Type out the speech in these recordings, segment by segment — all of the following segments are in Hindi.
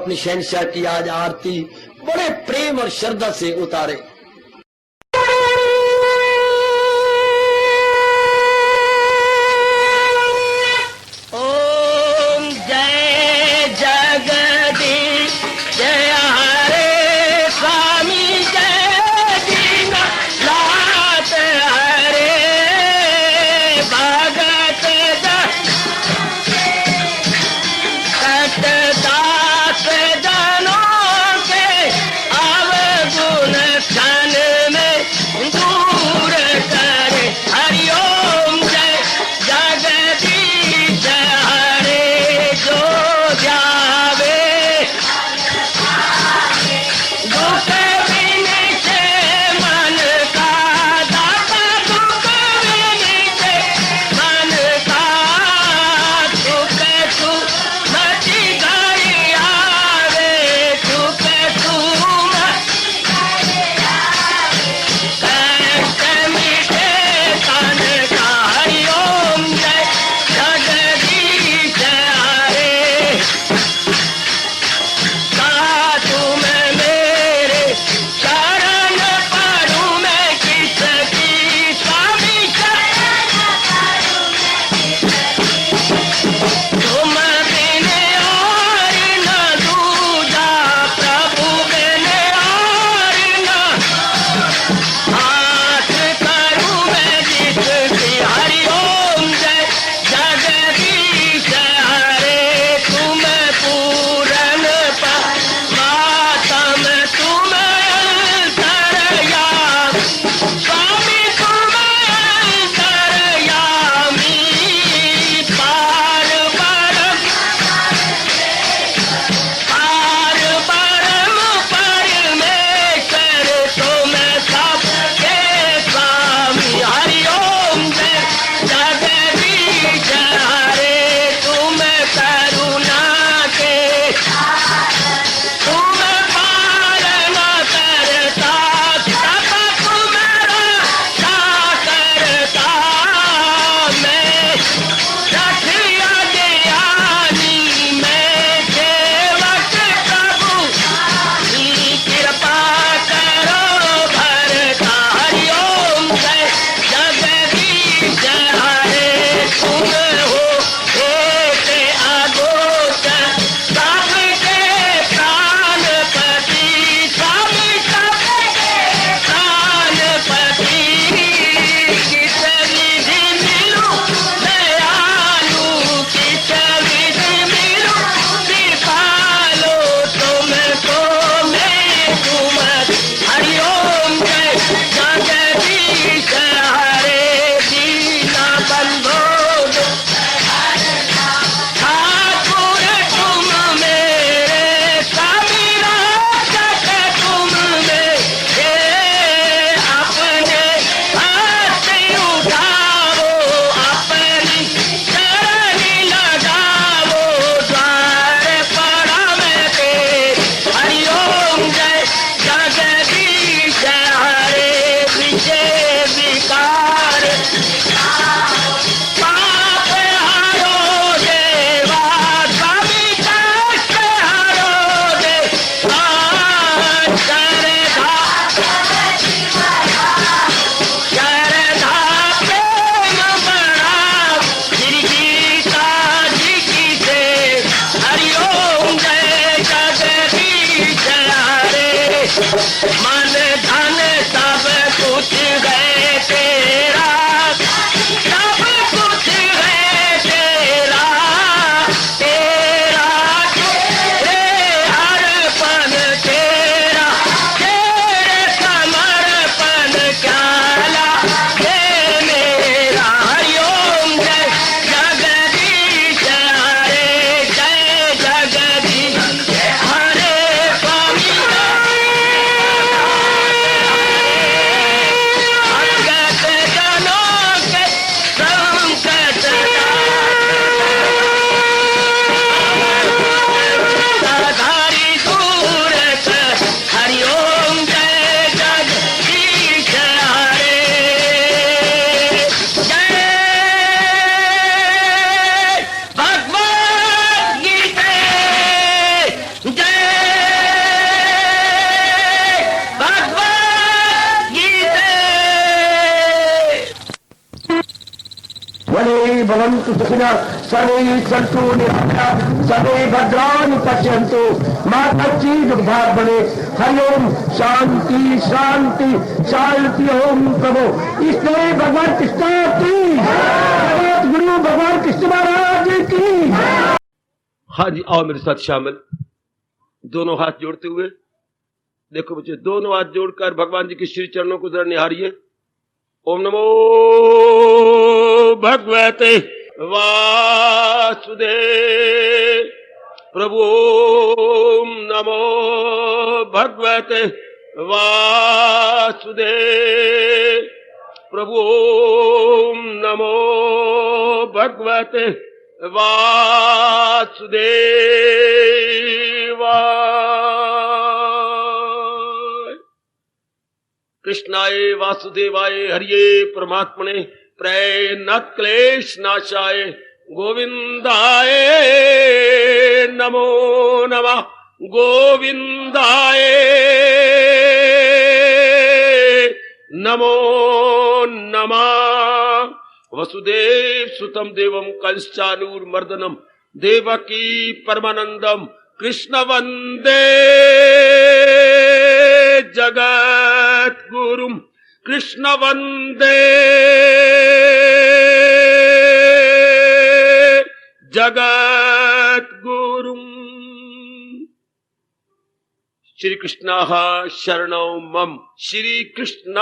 अपनी शहनशाह की आज आरती बड़े प्रेम और श्रद्धा से उतारे। ओम जय जगदीश जय हरे स्वामी जय दीना लात हरे भगत सतदास जनों के अवगुण भवन्तु सुखिनः, सर्वे सन्तु निरामयाः, सर्वे भद्राणि पश्यन्तु, मा कश्चित् दुर्भाग् भवेत्। हरि ओम शांति शांति शांति। ओम प्रभु इसलिए भगवान कृष्ण की, गुरु भगवान कृष्ण महाराज की। हाँ जी, आओ मेरे साथ शामिल, दोनों हाथ जोड़ते हुए। देखो बच्चे, दोनों हाथ जोड़कर भगवान जी के श्री चरणों को जरा निहारिए। ओम नमो भगवते वासुदेव। प्रभु ओम नमो भगवते वासुदेव। प्रभु ओम नमो भगवते वासुदेव। कृष्णाय वासुदेवाय हरिये परमात्मने प्रेयनाथ क्लेश नाशाय गोविंदाय नमो नमः। गोविंदाय नमो नमः। वसुदेव सुतम देवम कंसचानूरमर्दनम देवकी परमानंदम कृष्ण वंदे जगत गुरुम। कृष्ण वंदे जगत गुरुम। श्री कृष्ण शरणौ मम। श्री कृष्ण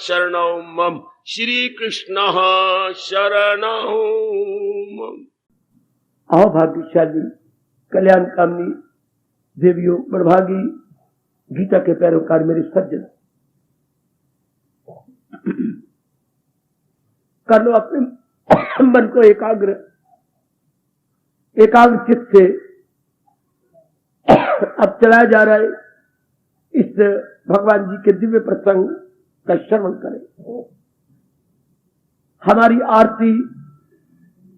शरणौ मम। श्री कृष्ण शरणौ मम। आओ भाग्यशाली कल्याण कामनी देवियों, बड़भागी गीता के पैरोकार मेरे सज्जन, कर लो अपने मन को एकाग्र चित्त से। अब चलाया जा रहा है इस भगवान जी के दिव्य प्रसंग का श्रवण करें। हमारी आरती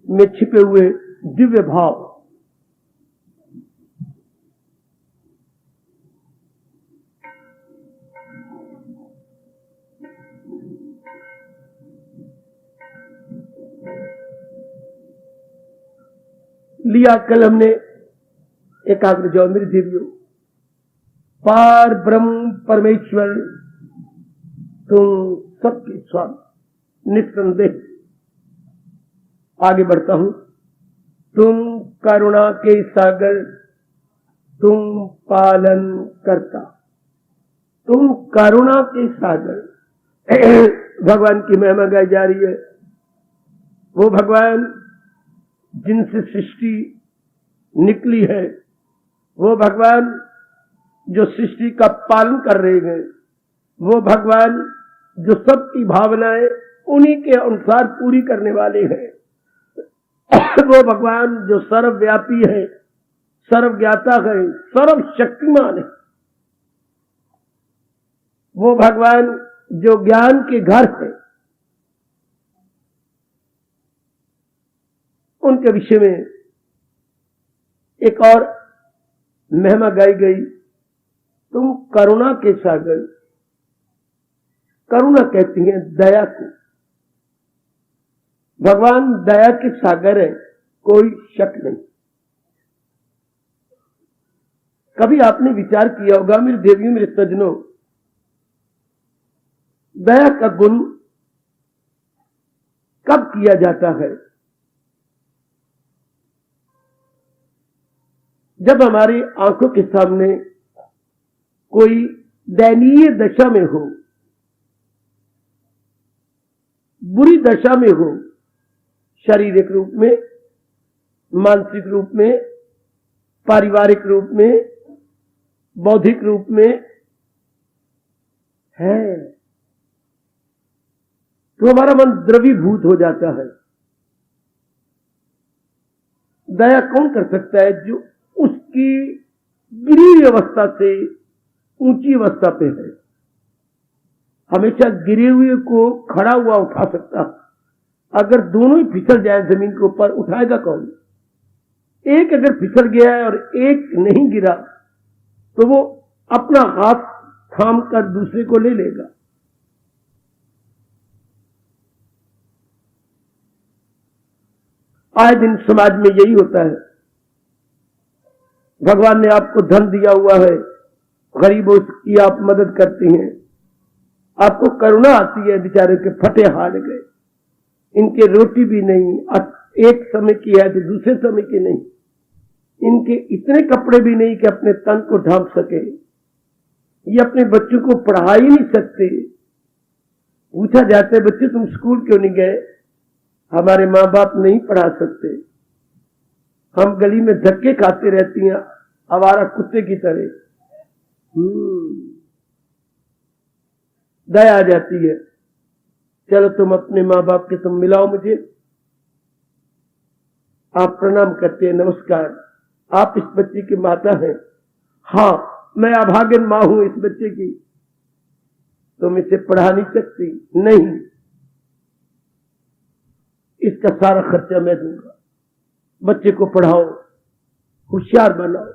में छिपे हुए दिव्य भाव, लिया कल हमने एकाग्र जाओ मेरी देवियों। पार ब्रह्म परमेश्वर तुम सबके स्वामी, निस्संदेह आगे बढ़ता हूं। तुम करुणा के सागर, तुम पालन करता, तुम करुणा के सागर। भगवान की महिमा गाई जा रही है। वो भगवान जिनसे सृष्टि निकली है, वो भगवान जो सृष्टि का पालन कर रहे हैं, वो भगवान जो सबकी भावनाएं उन्हीं के अनुसार पूरी करने वाले हैं, वो भगवान जो सर्वव्यापी है, सर्वज्ञाता है, सर्वशक्तिमान है, वो भगवान जो ज्ञान के घर है, उनके विषय में एक और महिमा गाई गई। तुम करुणा के सागर, करुणा कहती हैं दया को। भगवान दया के सागर है, कोई शक नहीं। कभी आपने विचार किया होगा मेरी देवियों, मेरे सज्जनों, दया का गुण कब किया जाता है? जब हमारी आंखों के सामने कोई दयनीय दशा में हो, बुरी दशा में हो, शारीरिक रूप में, मानसिक रूप में, पारिवारिक रूप में, बौद्धिक रूप में है, तो हमारा मन द्रवीभूत हो जाता है। दया कौन कर सकता है? जो उसकी गिरी हुई अवस्था से ऊंची अवस्था पे है। हमेशा गिरे हुए को खड़ा हुआ उठा सकता, अगर दोनों ही फिसल जाए जमीन के ऊपर, उठाएगा कौन? एक अगर फिसल गया है और एक नहीं गिरा तो वो अपना हाथ थाम कर दूसरे को ले लेगा। आए दिन समाज में यही होता है। भगवान ने आपको धन दिया हुआ है, गरीबों की आप मदद करती हैं, आपको करुणा आती है, बेचारे के फटे हाल गए, इनके रोटी भी नहीं, एक समय की है तो दूसरे समय की नहीं, इनके इतने कपड़े भी नहीं कि अपने तन को ढांप सके, ये अपने बच्चों को पढ़ा ही नहीं सकते। पूछा जाता है बच्चे तुम स्कूल क्यों नहीं गए? हमारे माँ बाप नहीं पढ़ा सकते, हम गली में धक्के खाते रहती हैं आवारा कुत्ते की तरह। दया आ जाती है, चलो तुम अपने माँ बाप के तुम मिलाओ मुझे। आप प्रणाम करते हैं, नमस्कार, आप इस बच्चे की माता हैं? हाँ, मैं अभागन मां हूं इस बच्चे की, तुम इसे पढ़ा नहीं सकती? नहीं, इसका सारा खर्चा मैं दूंगा, बच्चे को पढ़ाओ, होशियार बनाओ।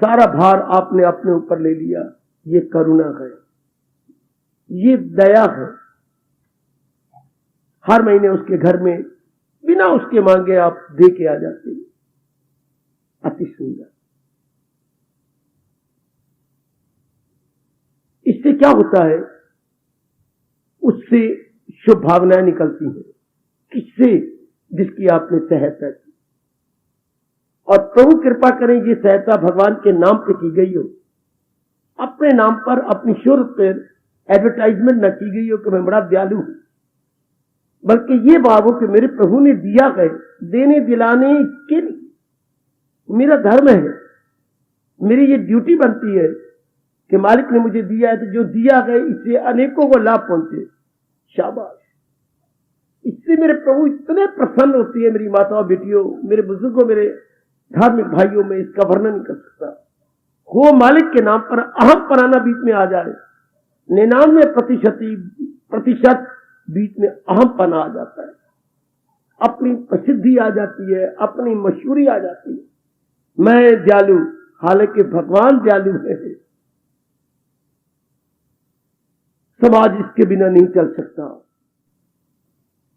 सारा भार आपने अपने ऊपर ले लिया। ये करुणा है, ये दया है। हर महीने उसके घर में बिना उसके मांगे आप दे के आ जाते हैं। अति सुंदर। इससे क्या होता है? उससे शुभ भावनाएं निकलती हैं। किससे? जिसकी आपने सहायता की। और प्रभु कृपा करें ये सहायता भगवान के नाम पे की गई हो, अपने नाम पर, अपनी शोहरत पर एडवर्टाइजमेंट न की गई हो कि मैं बड़ा दयालु हूं, बल्कि ये भाव हो कि मेरे प्रभु ने दिया है, देने दिलाने के लिए मेरा धर्म है, मेरी ये ड्यूटी बनती है कि मालिक ने मुझे दिया है तो जो दिया गया इससे अनेकों को लाभ पहुंचे। शाबाश। इससे मेरे प्रभु इतने प्रसन्न होती है। मेरी माताओं, बेटियों, मेरे बुजुर्गों, मेरे धार्मिक भाइयों में इसका वर्णन नहीं कर सकता। हो मालिक के नाम पर अहम पराना बीच में आ जाए, 99% बीच में अहम पना आ जाता है, अपनी प्रसिद्धि आ जाती है, अपनी मशहूरी आ जाती है। मैं दयालु, हालांकि भगवान दयालु है। समाज इसके बिना नहीं चल सकता।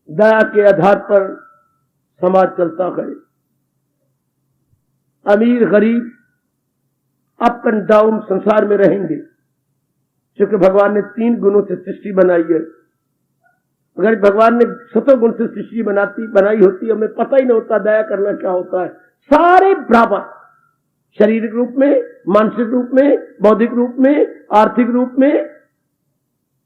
दया के आधार पर समाज चलता है। अमीर गरीब अप एंड डाउन संसार में रहेंगे, क्योंकि भगवान ने 3 गुणों से सृष्टि बनाई है। अगर भगवान ने 7 गुण से सृष्टि बनाई होती, हमें पता ही नहीं होता दया करना क्या होता है। सारे बराबर, शारीरिक रूप में, मानसिक रूप में, बौद्धिक रूप में, आर्थिक रूप में,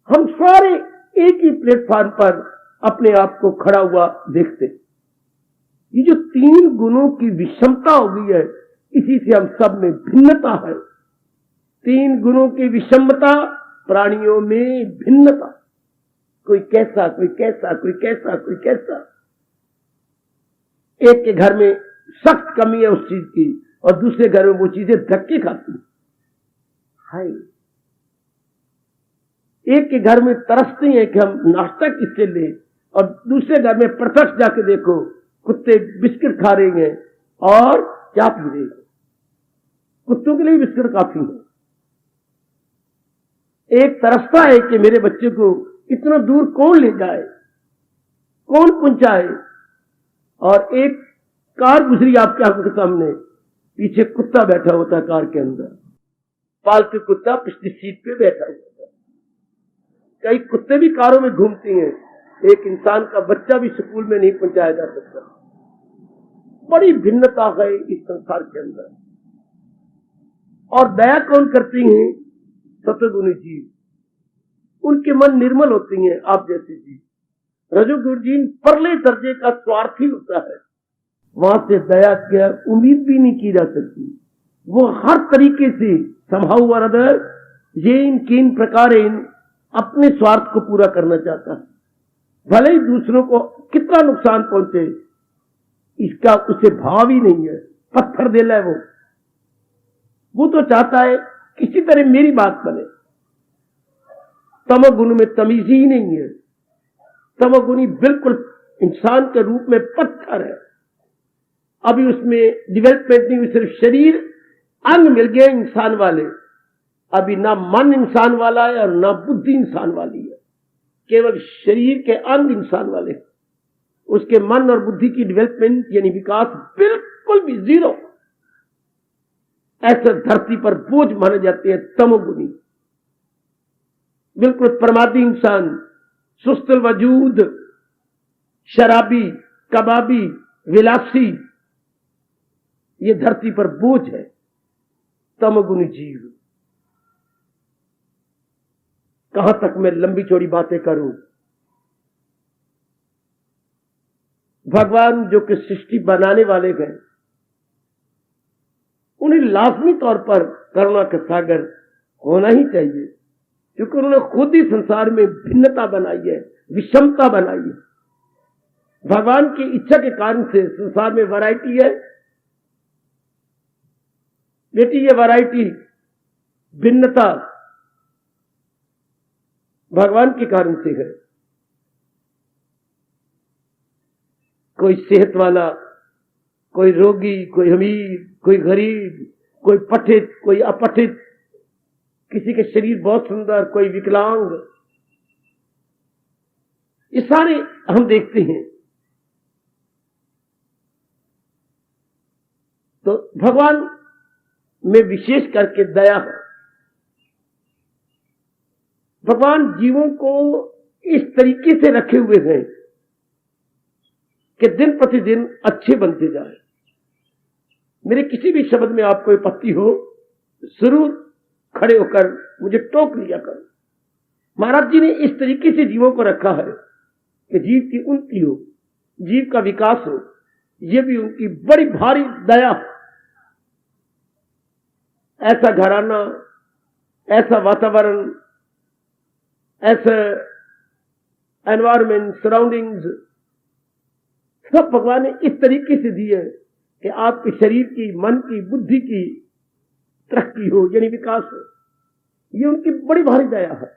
हम सारे एक ही प्लेटफॉर्म पर अपने आप को खड़ा हुआ देखते। ये जो 3 गुणों की विषमता हो गई है, इसी से हम सब में भिन्नता है। 3 गुणों की विषमता, प्राणियों में भिन्नता। कोई कैसा, कोई कैसा, कोई कैसा, कोई कैसा। एक के घर में सख्त कमी है उस चीज की, और दूसरे घर में वो चीजें धक्के खाती है। एक के घर में तरसती है कि हम नाश्ता किससे लें, और दूसरे घर में प्रत्यक्ष जाके देखो, कुत्ते बिस्किट खा रहे हैं और क्या पी रहे हैं। कुत्तों के लिए बिस्किट काफी है। एक तरसता है कि मेरे बच्चे को इतना दूर कौन ले जाए, कौन पहुंचाए, और एक कार गुजरी आपके आंखों के सामने, पीछे कुत्ता बैठा होता है कार के अंदर, पालतू कुत्ता पिछली सीट पे बैठा होता है। कई कुत्ते भी कारों में घूमती हैं। एक इंसान का बच्चा भी स्कूल में नहीं पहुंचाया जा सकता। बड़ी भिन्नता है इस संसार के अंदर। और दया कौन करती हैं? सतगुणी जीव। उनके मन निर्मल होती हैं, आप जैसे जीव। रजोगुण जीव परले दर्जे का स्वार्थी होता है, वहां से दया की उम्मीद भी नहीं की जा सकती। वो हर तरीके से संभाव वरदर ये इन किन प्रकार अपने स्वार्थ को पूरा करना चाहता है, भले ही दूसरों को कितना नुकसान पहुंचे, इसका उसे भाव ही नहीं है। पत्थर दिल है वो तो चाहता है किसी तरह मेरी बात बने। तमोगुण में तमीज ही नहीं है। तमोगुणी बिल्कुल इंसान के रूप में पत्थर है। अभी उसमें डेवलपमेंट नहीं हुई, सिर्फ शरीर अंग मिल गए इंसान वाले। अभी ना मन इंसान वाला है और ना बुद्धि इंसान वाली है, केवल शरीर के अंग इंसान वाले। उसके मन और बुद्धि की डेवलपमेंट यानी विकास बिल्कुल भी जीरो। ऐसे धरती पर बोझ माने जाते हैं तमोगुनी, बिल्कुल प्रमादी इंसान, सुस्त वजूद, शराबी, कबाबी, विलासी, ये धरती पर बोझ है, तमोगुनी जीव। कहां तक मैं लंबी चौड़ी बातें करूं। भगवान जो कि सृष्टि बनाने वाले गए, उन्हें लाजमी तौर पर करुणा का सागर होना ही चाहिए, क्योंकि उन्होंने खुद ही संसार में भिन्नता बनाई है, विषमता बनाई है। भगवान की इच्छा के कारण से संसार में वैरायटी है। बेटी, ये वैरायटी, भिन्नता भगवान के कारण से है। कोई सेहत वाला, कोई रोगी, कोई अमीर, कोई गरीब, कोई पठित, कोई अपठित, किसी के शरीर बहुत सुंदर, कोई विकलांग, ये सारे हम देखते हैं। तो भगवान में विशेष करके दया है। भगवान जीवों को इस तरीके से रखे हुए हैं कि दिन प्रतिदिन अच्छे बनते जाए। मेरे किसी भी शब्द में आपको आपत्ति हो, जरूर खड़े होकर मुझे टोक लिया करो। महाराज जी ने इस तरीके से जीवों को रखा है कि जीव की उन्नति हो, जीव का विकास हो। यह भी उनकी बड़ी भारी दया। ऐसा घराना, ऐसा वातावरण, ऐसा एनवायरमेंट, सराउंडिंग्स सब भगवान ने इस तरीके से दिए कि आपके शरीर की, मन की, बुद्धि की तरक्की हो, यानी विकास हो। ये उनकी बड़ी भारी दया है।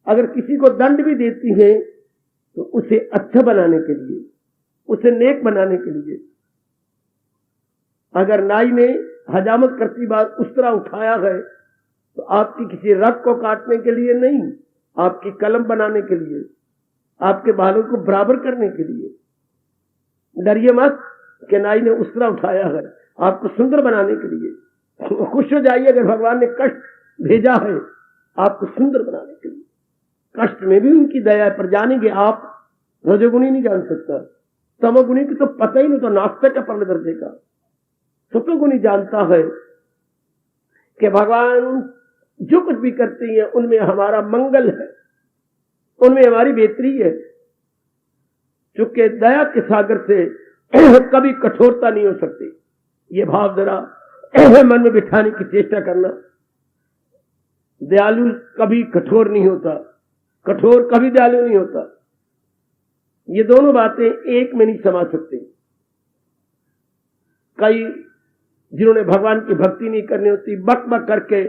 अगर किसी को दंड भी देती है तो उसे अच्छा बनाने के लिए, उसे नेक बनाने के लिए। अगर नाई ने हजामत करती बार उस तरह उठाया है तो आपकी किसी रग को काटने के लिए नहीं, आपकी कलम बनाने के लिए, आपके बालों को बराबर करने के लिए। डरिए मत कि नाई ने उस तरह उठाया है, आपको सुंदर बनाने के लिए। खुश हो जाइए अगर भगवान ने कष्ट भेजा है आपको सुंदर बनाने के लिए। कष्ट में भी उनकी दया पर जानेंगे आप। रजोगुणी नहीं जान सकता, तमोगुणी की तो पता ही नहीं, तो नास्तिक का पर्ण दर्जे का। सतोगुणी जानता है कि भगवान जो कुछ भी करते हैं उनमें हमारा मंगल है, उनमें हमारी बेहतरी है। चूंकि दया के सागर से कभी कठोरता नहीं हो सकती। ये भाव जरा मन में बिठाने की चेष्टा करना। दयालु कभी कठोर नहीं होता, कठोर कभी दयालु नहीं होता। ये दोनों बातें एक में नहीं समा सकती। कई जिन्होंने भगवान की भक्ति नहीं करनी होती, बक बक करके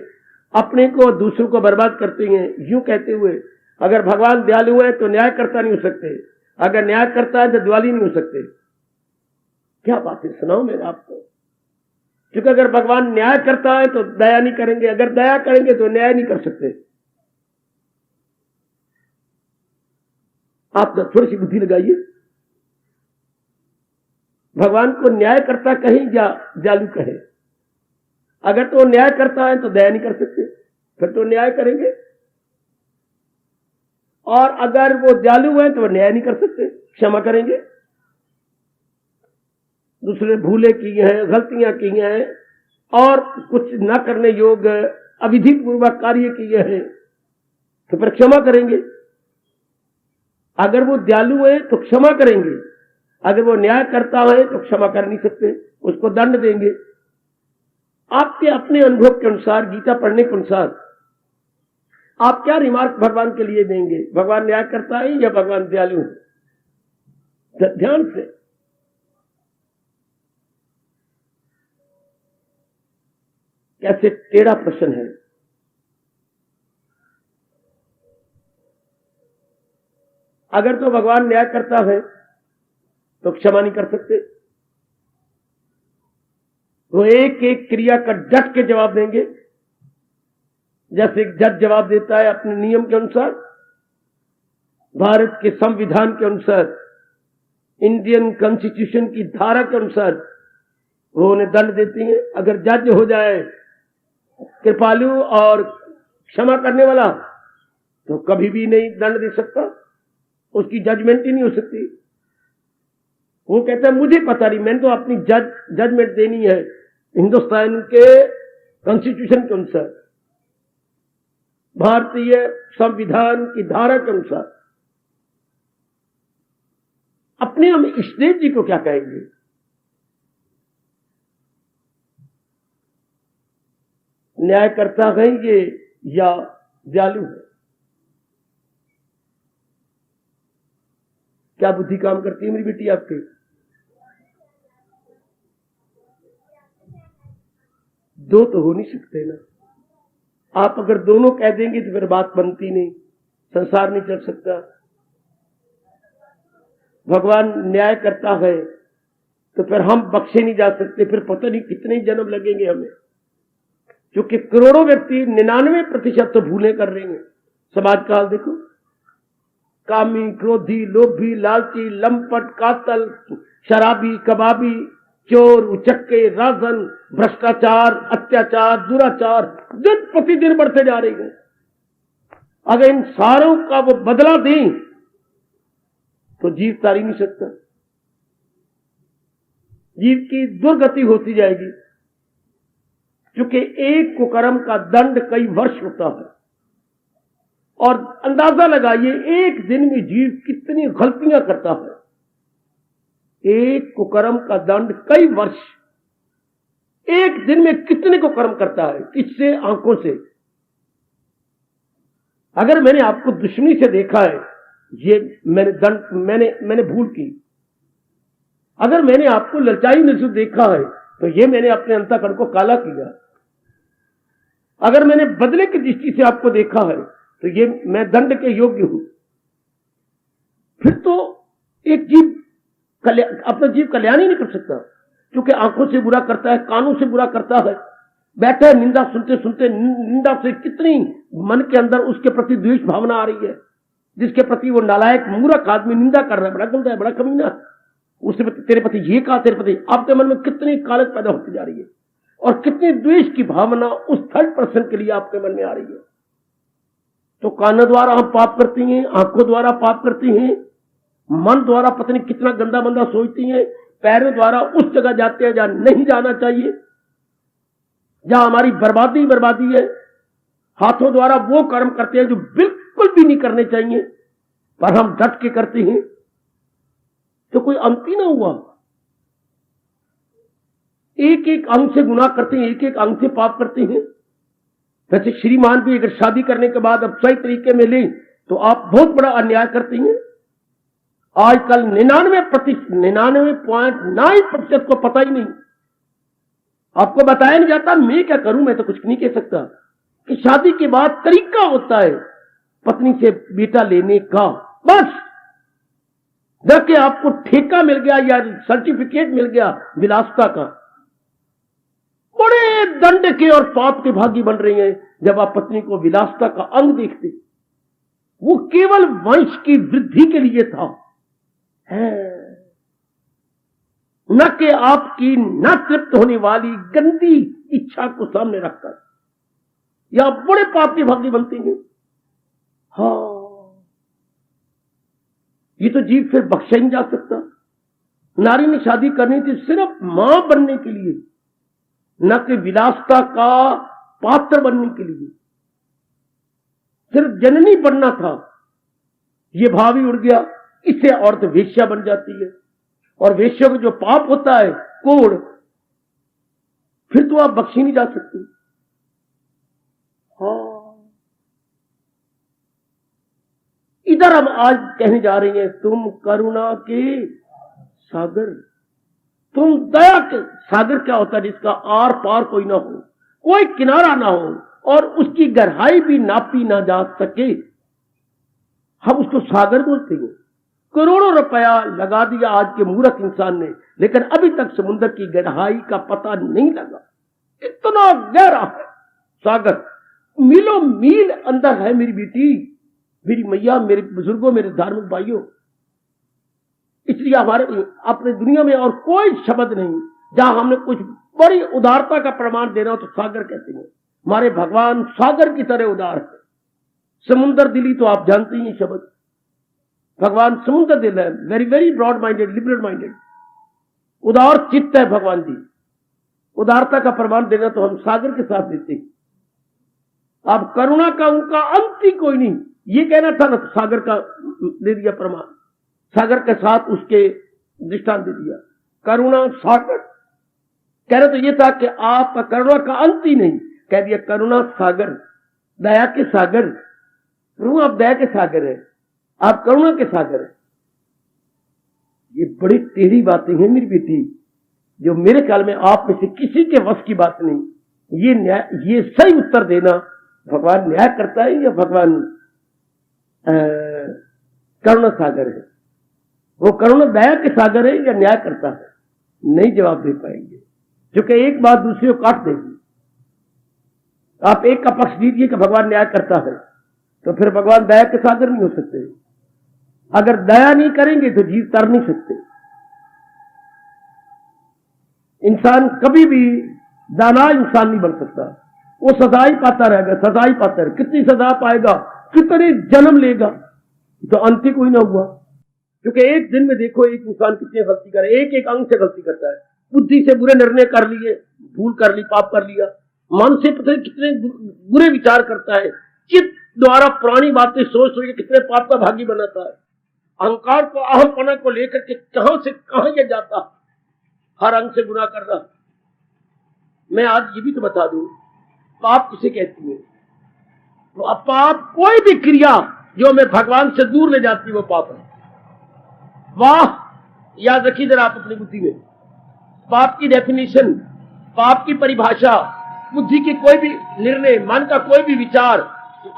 अपने को दूसरों को बर्बाद करते हैं, यूं कहते हुए अगर भगवान दयालु है तो न्याय करता नहीं हो सकते, अगर न्याय करता है तो दिवाली नहीं हो सकते। क्या बातें सुनाऊं मैं आपको। क्योंकि अगर भगवान न्याय करता है तो दया नहीं करेंगे, अगर दया करेंगे तो न्याय नहीं कर सकते। आप थोड़ी सी बुद्धि लगाइए। भगवान को न्याय करता कहीं या दयालु कहे। अगर तो न्याय करता है तो दया नहीं कर सकते, फिर तो न्याय करेंगे। और अगर वो दयालु है तो वो न्याय नहीं कर सकते, क्षमा करेंगे। दूसरे भूले की हैं, गलतियां की हैं और कुछ न करने योग्य अविधि पूर्वक कार्य किए हैं तो फिर क्षमा करेंगे। अगर वो दयालु है तो क्षमा करेंगे, अगर वो न्याय करता है तो क्षमा कर नहीं सकते, उसको दंड देंगे। आपके अपने अनुभव के अनुसार, गीता पढ़ने के अनुसार आप क्या रिमार्क भगवान के लिए देंगे? भगवान न्याय करता है या भगवान दयालु है? ध्यान से। कैसे टेढ़ा प्रश्न है। अगर तो भगवान न्याय करता है तो क्षमा नहीं कर सकते। वो एक एक क्रिया का डट के जवाब देंगे, जैसे एक जज जवाब देता है अपने नियम के अनुसार, भारत के संविधान के अनुसार। इंडियन कॉन्स्टिट्यूशन की धारा के अनुसार वो उन्हें दंड देती हैं। अगर जज हो जाए कृपालु और क्षमा करने वाला तो कभी भी नहीं दंड दे सकता, उसकी जजमेंट ही नहीं हो सकती। वो कहता है मुझे पता नहीं, मैंने तो अपनी जजमेंट देनी है हिंदुस्तान के कॉन्स्टिट्यूशन के अनुसार, भारतीय संविधान की धारा के अनुसार। अपने हम इष्टदेव जी को क्या कहेंगे? न्यायकर्ता कहेंगे या दयालु है? क्या बुद्धि काम करती है मेरी बेटी आपके? दो तो हो नहीं सकते ना। आप अगर दोनों कह देंगे तो फिर बात बनती नहीं, संसार नहीं चल सकता। भगवान न्याय करता है तो फिर हम बख्शे नहीं जा सकते, फिर पता नहीं कितने जन्म लगेंगे हमें, क्योंकि करोड़ों व्यक्ति 99% तो भूले कर रहे हैं। समाज का हाल देखो, कामी, क्रोधी, लोभी, लालची, लंपट, कातल, शराबी, कबाबी, चोर, उचक्के, राजन, भ्रष्टाचार, अत्याचार, दुराचार दिन प्रतिदिन बढ़ते जा रहे हैं। अगर इन सारों का वो बदला दें तो जीव तार ही नहीं सकता, जीव की दुर्गति होती जाएगी, क्योंकि एक कुकर्म का दंड कई वर्ष होता है। और अंदाजा लगाइए एक दिन में जीव कितनी गलतियां करता है। एक कुकर्म का दंड कई वर्ष, एक दिन में कितने को कर्म करता है? किससे? आंखों से। अगर मैंने आपको दुश्मनी से देखा है, ये मैंने भूल की। अगर मैंने आपको ललचाई में से देखा है तो ये मैंने अपने अंतःकरण को काला किया। अगर मैंने बदले की दृष्टि से आपको देखा है तो ये मैं दंड के योग्य हूं। फिर तो एक जीव अपना जीव कल्याण ही नहीं कर सकता, क्योंकि आंखों से बुरा करता है, कानों से बुरा करता है, बैठा है निंदा सुनते सुनते, निंदा से कितनी मन के अंदर उसके प्रति द्वेष भावना आ रही है। जिसके प्रति वो नालायक मूर्ख आदमी निंदा कर रहा है, बड़ा गंदा है, बड़ा कमीना, उससे तेरे प्रति ये कहा, तेरे प्रति, आपके मन में कितनी कालक पैदा होती जा रही है और कितनी द्वेष की भावना उस 3rd के लिए आपके मन में आ रही है। तो कानों द्वारा हम पाप करती हैं, आंखों द्वारा पाप करती हैं, मन द्वारा पता नहीं कितना गंदा बंदा सोचती हैं, पैरों द्वारा उस जगह जाते हैं जहां नहीं जाना चाहिए, जहां हमारी बर्बादी है। हाथों द्वारा वो कर्म करते हैं जो बिल्कुल भी नहीं करने चाहिए, पर हम डट के करते हैं, तो कोई अंत ही ना हुआ। एक एक अंग से गुनाह करते हैं, एक एक अंग से पाप करते हैं। वैसे श्रीमान भी अगर शादी करने के बाद अब सही तरीके में लें तो आप बहुत बड़ा अन्याय करती हैं। आजकल 99.9% को पता ही नहीं, आपको बताया नहीं जाता। मैं क्या करूं, मैं तो कुछ नहीं कह सकता कि शादी के बाद तरीका होता है पत्नी से बेटा लेने का, बस देखिए आपको ठेका मिल गया या सर्टिफिकेट मिल गया विलासिता का। बड़े दंड के और पाप के भागी बन रही हैं जब आप पत्नी को विलासिता का अंग देखते। वो केवल वंश की वृद्धि के लिए था, न कि आपकी न तृप्त होने वाली गंदी इच्छा को सामने रखकर, या बड़े पाप की भागी बनती हैं। हाँ, ये तो जीव फिर बख्शा नहीं जा सकता। नारी ने शादी करनी थी सिर्फ मां बनने के लिए, न कि विलासिता का पात्र बनने के लिए, सिर्फ जननी बनना था। ये भाव ही उड़ गया, इससे औरत वेश्या बन जाती है, और वेश्या को जो पाप होता है कोढ़, फिर तो आप बख्शी नहीं जा सकती। हाँ, इधर हम आज कहने जा रहे हैं, तुम करुणा के सागर, तुम दया के सागर। क्या होता है? जिसका आर पार कोई ना हो, कोई किनारा ना हो, और उसकी गहराई भी नापी ना जा सके, हम उसको सागर बोलते हैं। करोड़ों रुपया लगा दिया आज के मूर्ख इंसान ने, लेकिन अभी तक समुद्र की गहराई का पता नहीं लगा। इतना गहरा है सागर, मीलों मील अंदर है। मेरी बेटी, मेरी मैया, मेरे बुजुर्गों, मेरे धार्मिक भाइयों, इसलिए हमारे अपने दुनिया में और कोई शब्द नहीं जहां हमने कुछ बड़ी उदारता का प्रमाण देना हो तो सागर कहते हैं। हमारे भगवान सागर की तरह उदार है। समुद्र दिली तो आप जानते ही शब्द, भगवान समुद्र दिल है, very very broad minded, liberal minded, उदार चित्त है भगवान जी। उदारता का प्रमाण देना तो हम सागर के साथ देते हैं। अब करुणा का उनका अंत ही कोई नहीं, ये कहना था ना, सागर का दे दिया प्रमाण, सागर के साथ उसके दृष्टांत दे दिया। करुणा सागर कहना तो ये था कि आप करुणा का अंत ही नहीं, कह दिया करुणा सागर, दया के सागर। प्रभु आप दया के सागर है, आप करुणा के सागर है। ये बड़ी टेढ़ी बातें हैं मेरी बेटी, जो मेरे ख्याल में आप में से किसी के वश की बात नहीं। ये न्याय, ये सही उत्तर देना, भगवान न्याय करता है या भगवान करुणा सागर है? वो करुणा दया के सागर है या न्याय करता है? नहीं जवाब दे पाएंगे, क्योंकि एक बात दूसरे को काट देगी। आप एक का पक्ष दीजिए कि भगवान न्याय करता है, तो फिर भगवान दया के सागर नहीं हो सकते। अगर दया नहीं करेंगे तो जीव तर नहीं सकते। इंसान कभी भी दाना इंसान नहीं बन सकता, वो सजा ही पाता रहेगा, सजा ही पाता रहेगा। कितनी सजा पाएगा, कितने जन्म लेगा, तो अंत ही कोई ना हुआ। क्योंकि एक दिन में देखो एक इंसान कितनी गलती करे, एक एक अंग से गलती करता है। बुद्धि से बुरे निर्णय कर लिए, भूल कर ली, पाप कर लिया। मन से पता नहीं कितने बुरे विचार करता है। चित्त द्वारा पुरानी बातें सोच सोच के कितने पाप का भागी बनाता है। अहंकार को, अहमपना को लेकर के कहां से कहां ये जाता, हर अंग से गुनाह कर रहा। मैं आज ये भी तो बता दूं, पाप किसे कहती है? तो पाप कोई भी क्रिया जो हमें भगवान से दूर ले जाती है वो पाप है। वाह, याद रखिए जरा आप अपनी बुद्धि में, पाप की डेफिनेशन, पाप की परिभाषा, बुद्धि की कोई भी निर्णय, मन का कोई भी विचार,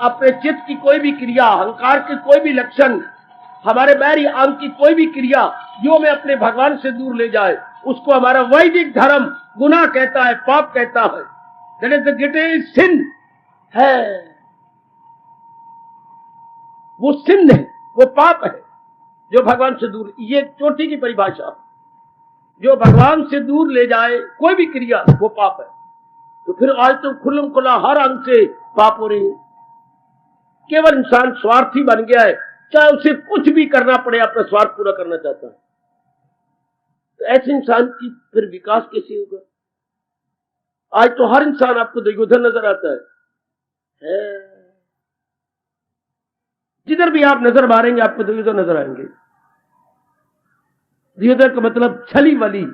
अपने चित्त की कोई भी क्रिया, अहंकार के कोई भी लक्षण, हमारे बैरी अंग की कोई भी क्रिया जो हमें अपने भगवान से दूर ले जाए, उसको हमारा वैदिक धर्म गुनाह कहता है, पाप कहता है। दैट इज द ग्रेटेस्ट सिन है, वो सिन है, वो पाप है जो भगवान से दूर। ये चोटी की परिभाषा, जो भगवान से दूर ले जाए कोई भी क्रिया वो पाप है। तो फिर आज तो खुल्लम खुला हर अंग से पाप हो रही है। केवल इंसान स्वार्थी बन गया है, चाहे उसे कुछ भी करना पड़े, अपना स्वार्थ पूरा करना चाहता है। तो ऐसे इंसान की फिर विकास कैसे होगा? आज तो हर इंसान आपको दुर्योधन नजर आता है। जिधर भी आप नजर मारेंगे आपको दुर्योधन नजर आएंगे। दुर्योधन का मतलब छली वाली,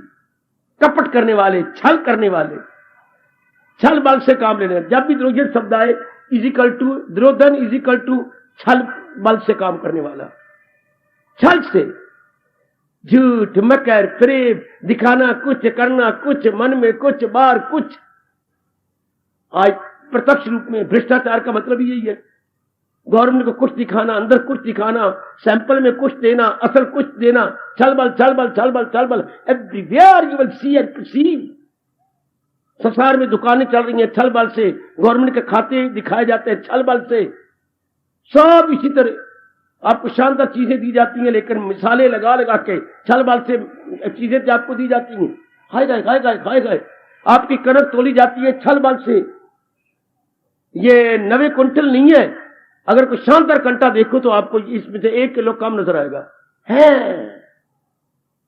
कपट करने वाले, छल करने वाले, छल बल से काम लेने। जब भी दुर्योधन शब्द आए, equal to Duryodhana, equal to छल बल से काम करने वाला। छल से, झूठ, मकर, फरेब, दिखाना कुछ, करना कुछ, मन में कुछ, बाहर कुछ। आज प्रत्यक्ष रूप में भ्रष्टाचार का मतलब यही है। गवर्नमेंट को कुछ दिखाना, अंदर कुछ दिखाना, सैंपल में कुछ देना, असल कुछ देना, छल बल, छल बल, छल बल, छल बल। Everywhere you will see and perceive. संसार में दुकानें चल रही हैं छल बल से, गवर्नमेंट के खाते दिखाए जाते हैं छल बल से। सब इसी तरह आपको शानदार चीजें दी जाती हैं, लेकिन मिसालें लगा लगा के छल बल से चीजें आपको दी जाती हैं। खाए गए, खाए गए, खाए गए। आपकी कनक तोली जाती है छल बल से। ये 90 क्विंटल नहीं है। अगर कोई शानदार कंटा देखो तो आपको इसमें से 1 किलो कम नजर आएगा। है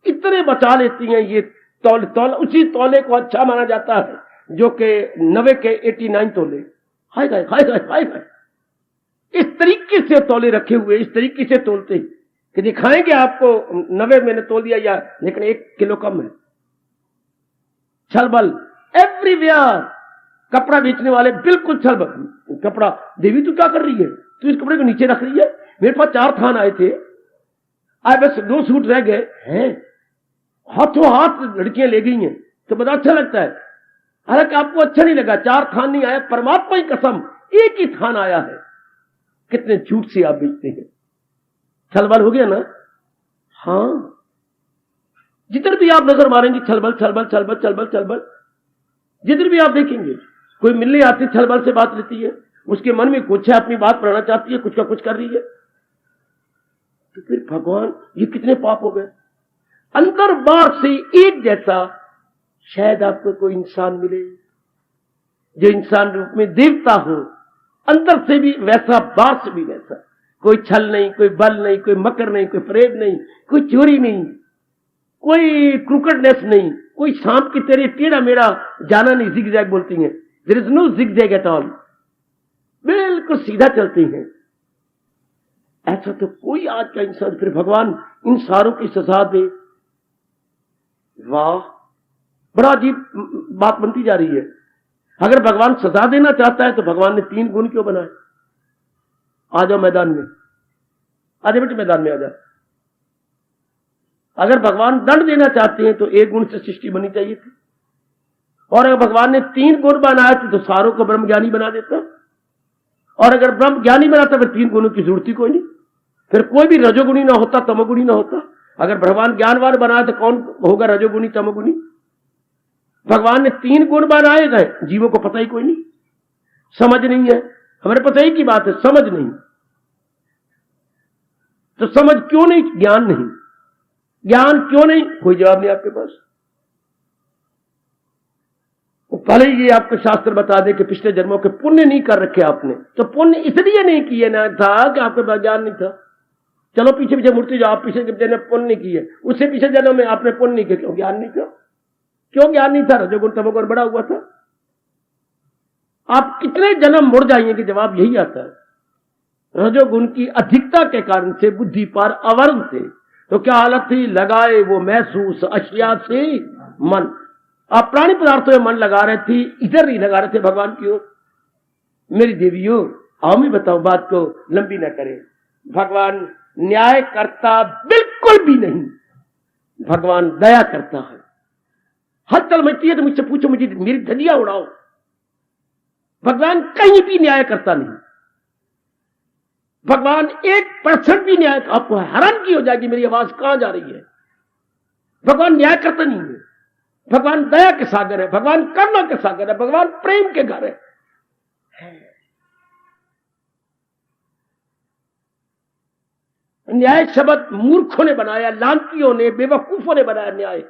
कितने बचा लेती हैं ये तौल तौल। उसी तौले को अच्छा माना जाता है जो कि 90 के 89 तौले। खाए गए, खाए गए, खाए गए। इस तरीके से तौले रखे हुए, इस तरीके से तोलते कि दिखाएंगे आपको 90 मैंने तोल दिया, या लेकिन 1 किलो कम है। छल बल एवरीवेयर। कपड़ा बेचने वाले बिल्कुल छल बल। कपड़ा, देवी तू क्या कर रही है, तू इस कपड़े को नीचे रख रही है। मेरे पास 4 थान आए थे, आज बस 2 सूट रह गए हैं। हाथों हाथ लड़कियां ले गई हैं, तो बड़ा अच्छा लगता है। हालांकि आपको अच्छा नहीं लगा, 4 थान नहीं आया, परमात्मा की कसम 1 ही थान आया है। कितने झूठ से आप बेचते हैं। छलबल हो गया ना? हाँ, जिधर भी आप नजर मारेंगे छलबल, छलबल, छलबल, छलबल, छलबल। जिधर भी आप देखेंगे कोई मिलने आती छलबल से बात रहती है, उसके मन में कुछ है, अपनी बात बढ़ाना चाहती है, कुछ का कुछ कर रही है। तो फिर भगवान, ये कितने पाप हो गए। अंदर बाहर से एक जैसा शायद आपको कोई इंसान मिले जो इंसान रूप में देवता हो, अंदर से भी वैसा बाहर से भी वैसा, कोई छल नहीं, कोई बल नहीं, कोई मकर नहीं, कोई फरेब नहीं, कोई चोरी नहीं, कोई क्रूकटनेस नहीं, कोई सांप की तरह टेढ़ा मेढ़ा जाना नहीं, जिगजैग बोलती हैं, there is no zigzag at all, बिल्कुल सीधा चलती हैं। ऐसा तो कोई आज का इंसान, फिर भगवान इन सारों की सजा दे। वाह, बड़ा अजीब बात बनती जा रही है। अगर भगवान सजा देना चाहता है तो भगवान ने 3 गुण क्यों बनाए? आ जाओ मैदान में, आ जाओ बेटे मैदान में आ जाओ। अगर भगवान दंड देना चाहते हैं तो 1 गुण से सृष्टि बनी चाहिए थी, और अगर भगवान ने 3 गुण बनाए थे तो सारों को ब्रह्म ज्ञानी बना देता, और अगर ब्रह्म ज्ञानी बनाता फिर 3 गुणों की जरूरत ही कोई नहीं, फिर कोई भी रजोगुणी ना होता, तमोगुणी ना होता। अगर भगवान ज्ञानवान बनाया तो कौन होगा रजोगुणी तमोगुणी? भगवान ने 3 गुण बनाए गए, जीवों को पता ही कोई नहीं, समझ नहीं है। हमारे पता ही की बात है, समझ नहीं। तो समझ क्यों नहीं? ज्ञान नहीं। ज्ञान क्यों नहीं? कोई जवाब नहीं आपके पास। पहले ये आपको शास्त्र बता दे कि पिछले जन्मों के पुण्य नहीं कर रखे आपने, तो पुण्य इसलिए नहीं किए ना था कि आपके पास ज्ञान नहीं था। चलो पीछे पीछे मुड़ते जाओ, आप पिछले जन्म पुण्य नहीं किए, उससे पिछले जन्म में आपने पुण्य नहीं किया, क्यों? ज्ञान नहीं था। क्यों ज्ञान नहीं था? रजोगुण तमोगुण बड़ा हुआ था। आप कितने जन्म मुड़ जाइए कि जवाब यही आता है, रजोगुण की अधिकता के कारण से बुद्धि पर अवर्ण थे। तो क्या हालत थी? लगाए वो महसूस अशिया से मन। आप प्राणी पदार्थों में मन लगा रहे थे, इधर नहीं लगा रहे थे भगवान की ओर। मेरी देवियों, आओ मैं बताऊं, बात को लंबी न करें। भगवान न्याय करता बिल्कुल भी नहीं, भगवान दया करता है। हद तल मचती है तो मुझसे पूछो, मुझे मेरी धजिया उड़ाओ। भगवान कहीं भी न्याय करता नहीं। भगवान 1% भी न्याय, आपको हैरान की हो जाएगी मेरी आवाज कहां जा रही है। भगवान न्याय करता नहीं है। भगवान दया के सागर है, भगवान करुणा के सागर है, भगवान प्रेम के घर है। न्याय शब्द मूर्खों ने बनाया, लांतियों ने, बेवकूफों ने बनाया न्याय।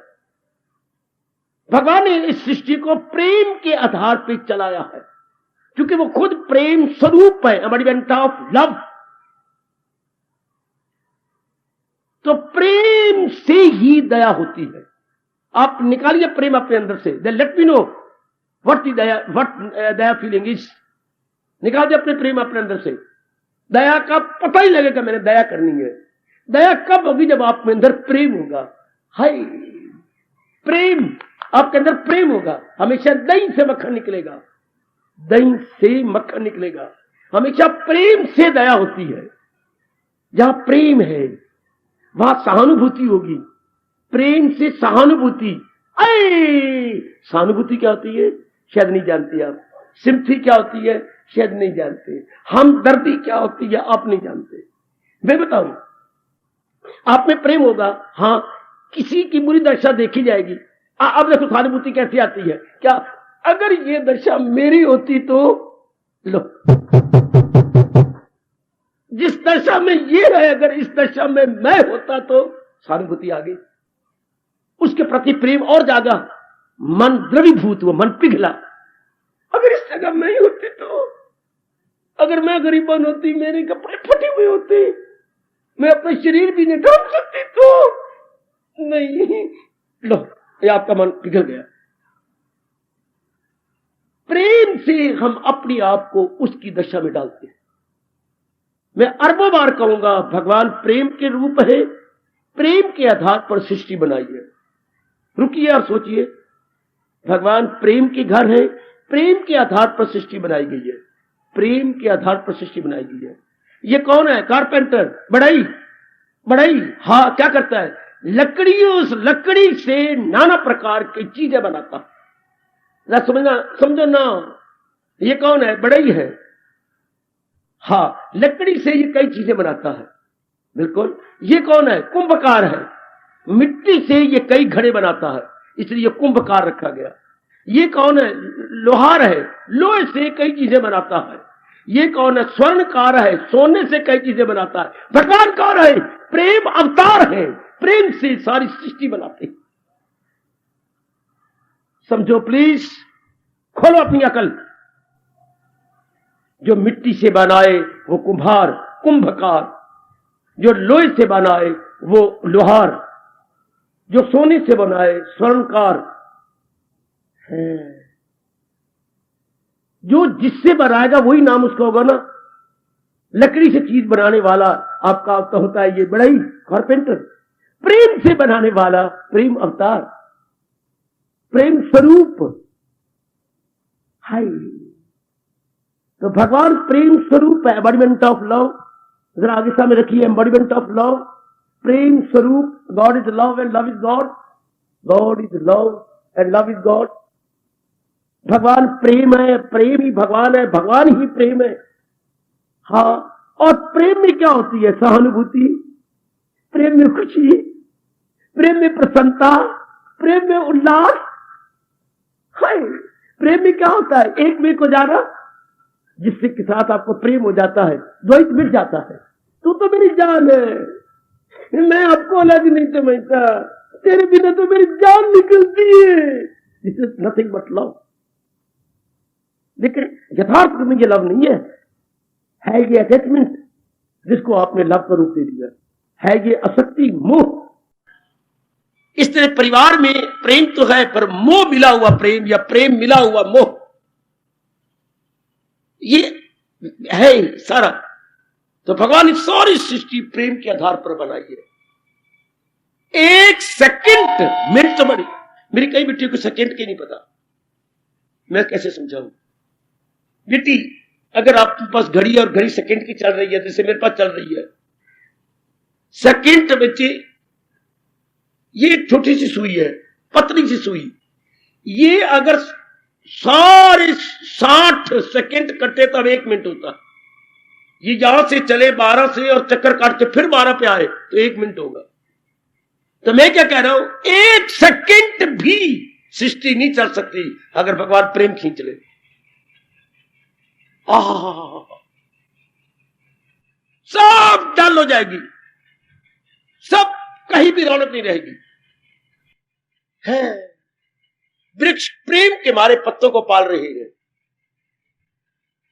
भगवान ने इस सृष्टि को प्रेम के आधार पर चलाया है, क्योंकि वो खुद प्रेम स्वरूप है, एम्बॉडीमेंट ऑफ लव। तो प्रेम से ही दया होती है। आप निकालिए प्रेम अपने अंदर से, let me know what Daya feeling is. निकाल दिया अपने प्रेम अपने अंदर से। दया का पता ही लगेगा मैंने दया करनी है। दया कब होगी? जब आप में अंदर प्रेम होगा। हाय, प्रेम, आपके अंदर प्रेम होगा, हमेशा दही से मक्खन निकलेगा, दही से मक्खन निकलेगा। हमेशा प्रेम से दया होती है। जहां प्रेम है वहां सहानुभूति होगी। प्रेम से सहानुभूति। सहानुभूति क्या होती है शायद नहीं जानती आप। सिंपथी क्या होती है शायद नहीं जानते। हमदर्दी क्या होती है आप नहीं जानते। मैं बताऊं, आप में प्रेम होगा, हां, किसी की बुरी दशा देखी जाएगी। अब देखो सहानुभूति कैसी आती है। क्या अगर ये दशा मेरी होती तो लो, जिस दशा में ये है अगर इस दशा में मैं होता तो सहानुभूति आ गई, उसके प्रति प्रेम और जागा, मन द्रवीभूत हुआ, मन पिघला। अगर इस जगह मैं ही होती तो, अगर मैं गरीबन होती, मेरे कपड़े फटे हुए होते, मैं अपना शरीर भी नहीं ढांप सकती तो नहीं, लो ये आपका मन पिघल गया। प्रेम से हम अपने आप को उसकी दशा में डालते हैं। मैं अरबों बार कहूंगा, भगवान प्रेम के रूप है, प्रेम के आधार पर सृष्टि बनाई है। रुकिए और सोचिए, भगवान प्रेम के घर है, प्रेम के आधार पर सृष्टि बनाई गई है, प्रेम के आधार पर सृष्टि बनाई गई है। ये कौन है? कारपेंटर, बढ़ई बढ़ई। हाँ, क्या करता है? उस लकड़ी से नाना प्रकार की चीजें बनाता। समझो ना, ये कौन है? बढ़ई है। हाँ, लकड़ी से ये कई चीजें बनाता है। बिल्कुल। ये कौन है? कुंभकार है। मिट्टी से ये कई घड़े बनाता है, इसलिए कुंभकार रखा गया। ये कौन है? लोहार है, लोहे से कई चीजें बनाता है। ये कौन है? स्वर्णकार है, सोने से कई चीजें बनाता है। भगवान कौन है? प्रेम अवतार है, प्रेम से सारी सृष्टि बनाते हैं। समझो प्लीज, खोलो अपनी अकल। जो मिट्टी से बनाए वो कुम्हार कुंभकार, जो लोहे से बनाए वो लोहार, जो सोने से बनाए स्वर्णकार है। जो जिससे बनाएगा वही नाम उसका होगा ना। लकड़ी से चीज बनाने वाला आपका तो होता है ये बढ़ई कारपेंटर, प्रेम से बनाने वाला प्रेम अवतार, प्रेम स्वरूप। हाय, तो भगवान प्रेम स्वरूप है, एम्बॉडीमेंट ऑफ लव। जरा आगे सामने रखिए, एम्बॉडीमेंट ऑफ लव, प्रेम स्वरूप। God is love and love is God, God is love and love is God. भगवान प्रेम है, प्रेम ही भगवान है, भगवान ही प्रेम है। हाँ, और प्रेम में क्या होती है? सहानुभूति, प्रेम में खुशी, प्रेम में प्रसन्नता, प्रेम में उल्लास। हाय, प्रेम में क्या होता है? एक में को जाना, जिससे के साथ आपको प्रेम हो जाता है, द्वैत मिट जाता है। तू तो मेरी जान है, मैं आपको अलग नहीं समझता, तेरे बिना तो मेरी जान निकलती है। This is nothing but love. लेकिन यथार्थ में ये लव नहीं है ये अटैचमेंट जिसको आपने लव का रूप दे दिया, है ये आसक्ति, मोह। इस तरह परिवार में प्रेम तो है, पर मोह मिला हुआ प्रेम या प्रेम मिला हुआ मोह, ये है सारा। तो भगवान ने सारी सृष्टि प्रेम के आधार पर बनाई है। एक सेकंड, मिनट तो बड़ी, मेरी कई बेटियों को सेकंड के नहीं पता, मैं कैसे समझाऊं? बेटी, अगर आपके पास घड़ी और घड़ी सेकंड की चल रही है, जैसे मेरे पास चल रही है, सेकंड बच्चे, ये एक छोटी सी सुई है, पतली सी सुई, ये अगर सारे 60 सेकंड कटे तब 1 मिनट होता। ये यहां से चले 12 से और चक्कर काट के फिर 12 पे आए तो 1 मिनट होगा। तो मैं क्या कह रहा हूं, 1 सेकंड भी सृष्टि नहीं चल सकती अगर भगवान प्रेम खींच ले। सब डल हो जाएगी, सब कहीं भी रौनक नहीं रहेगी। है, वृक्ष प्रेम के मारे पत्तों को पाल रहे हैं,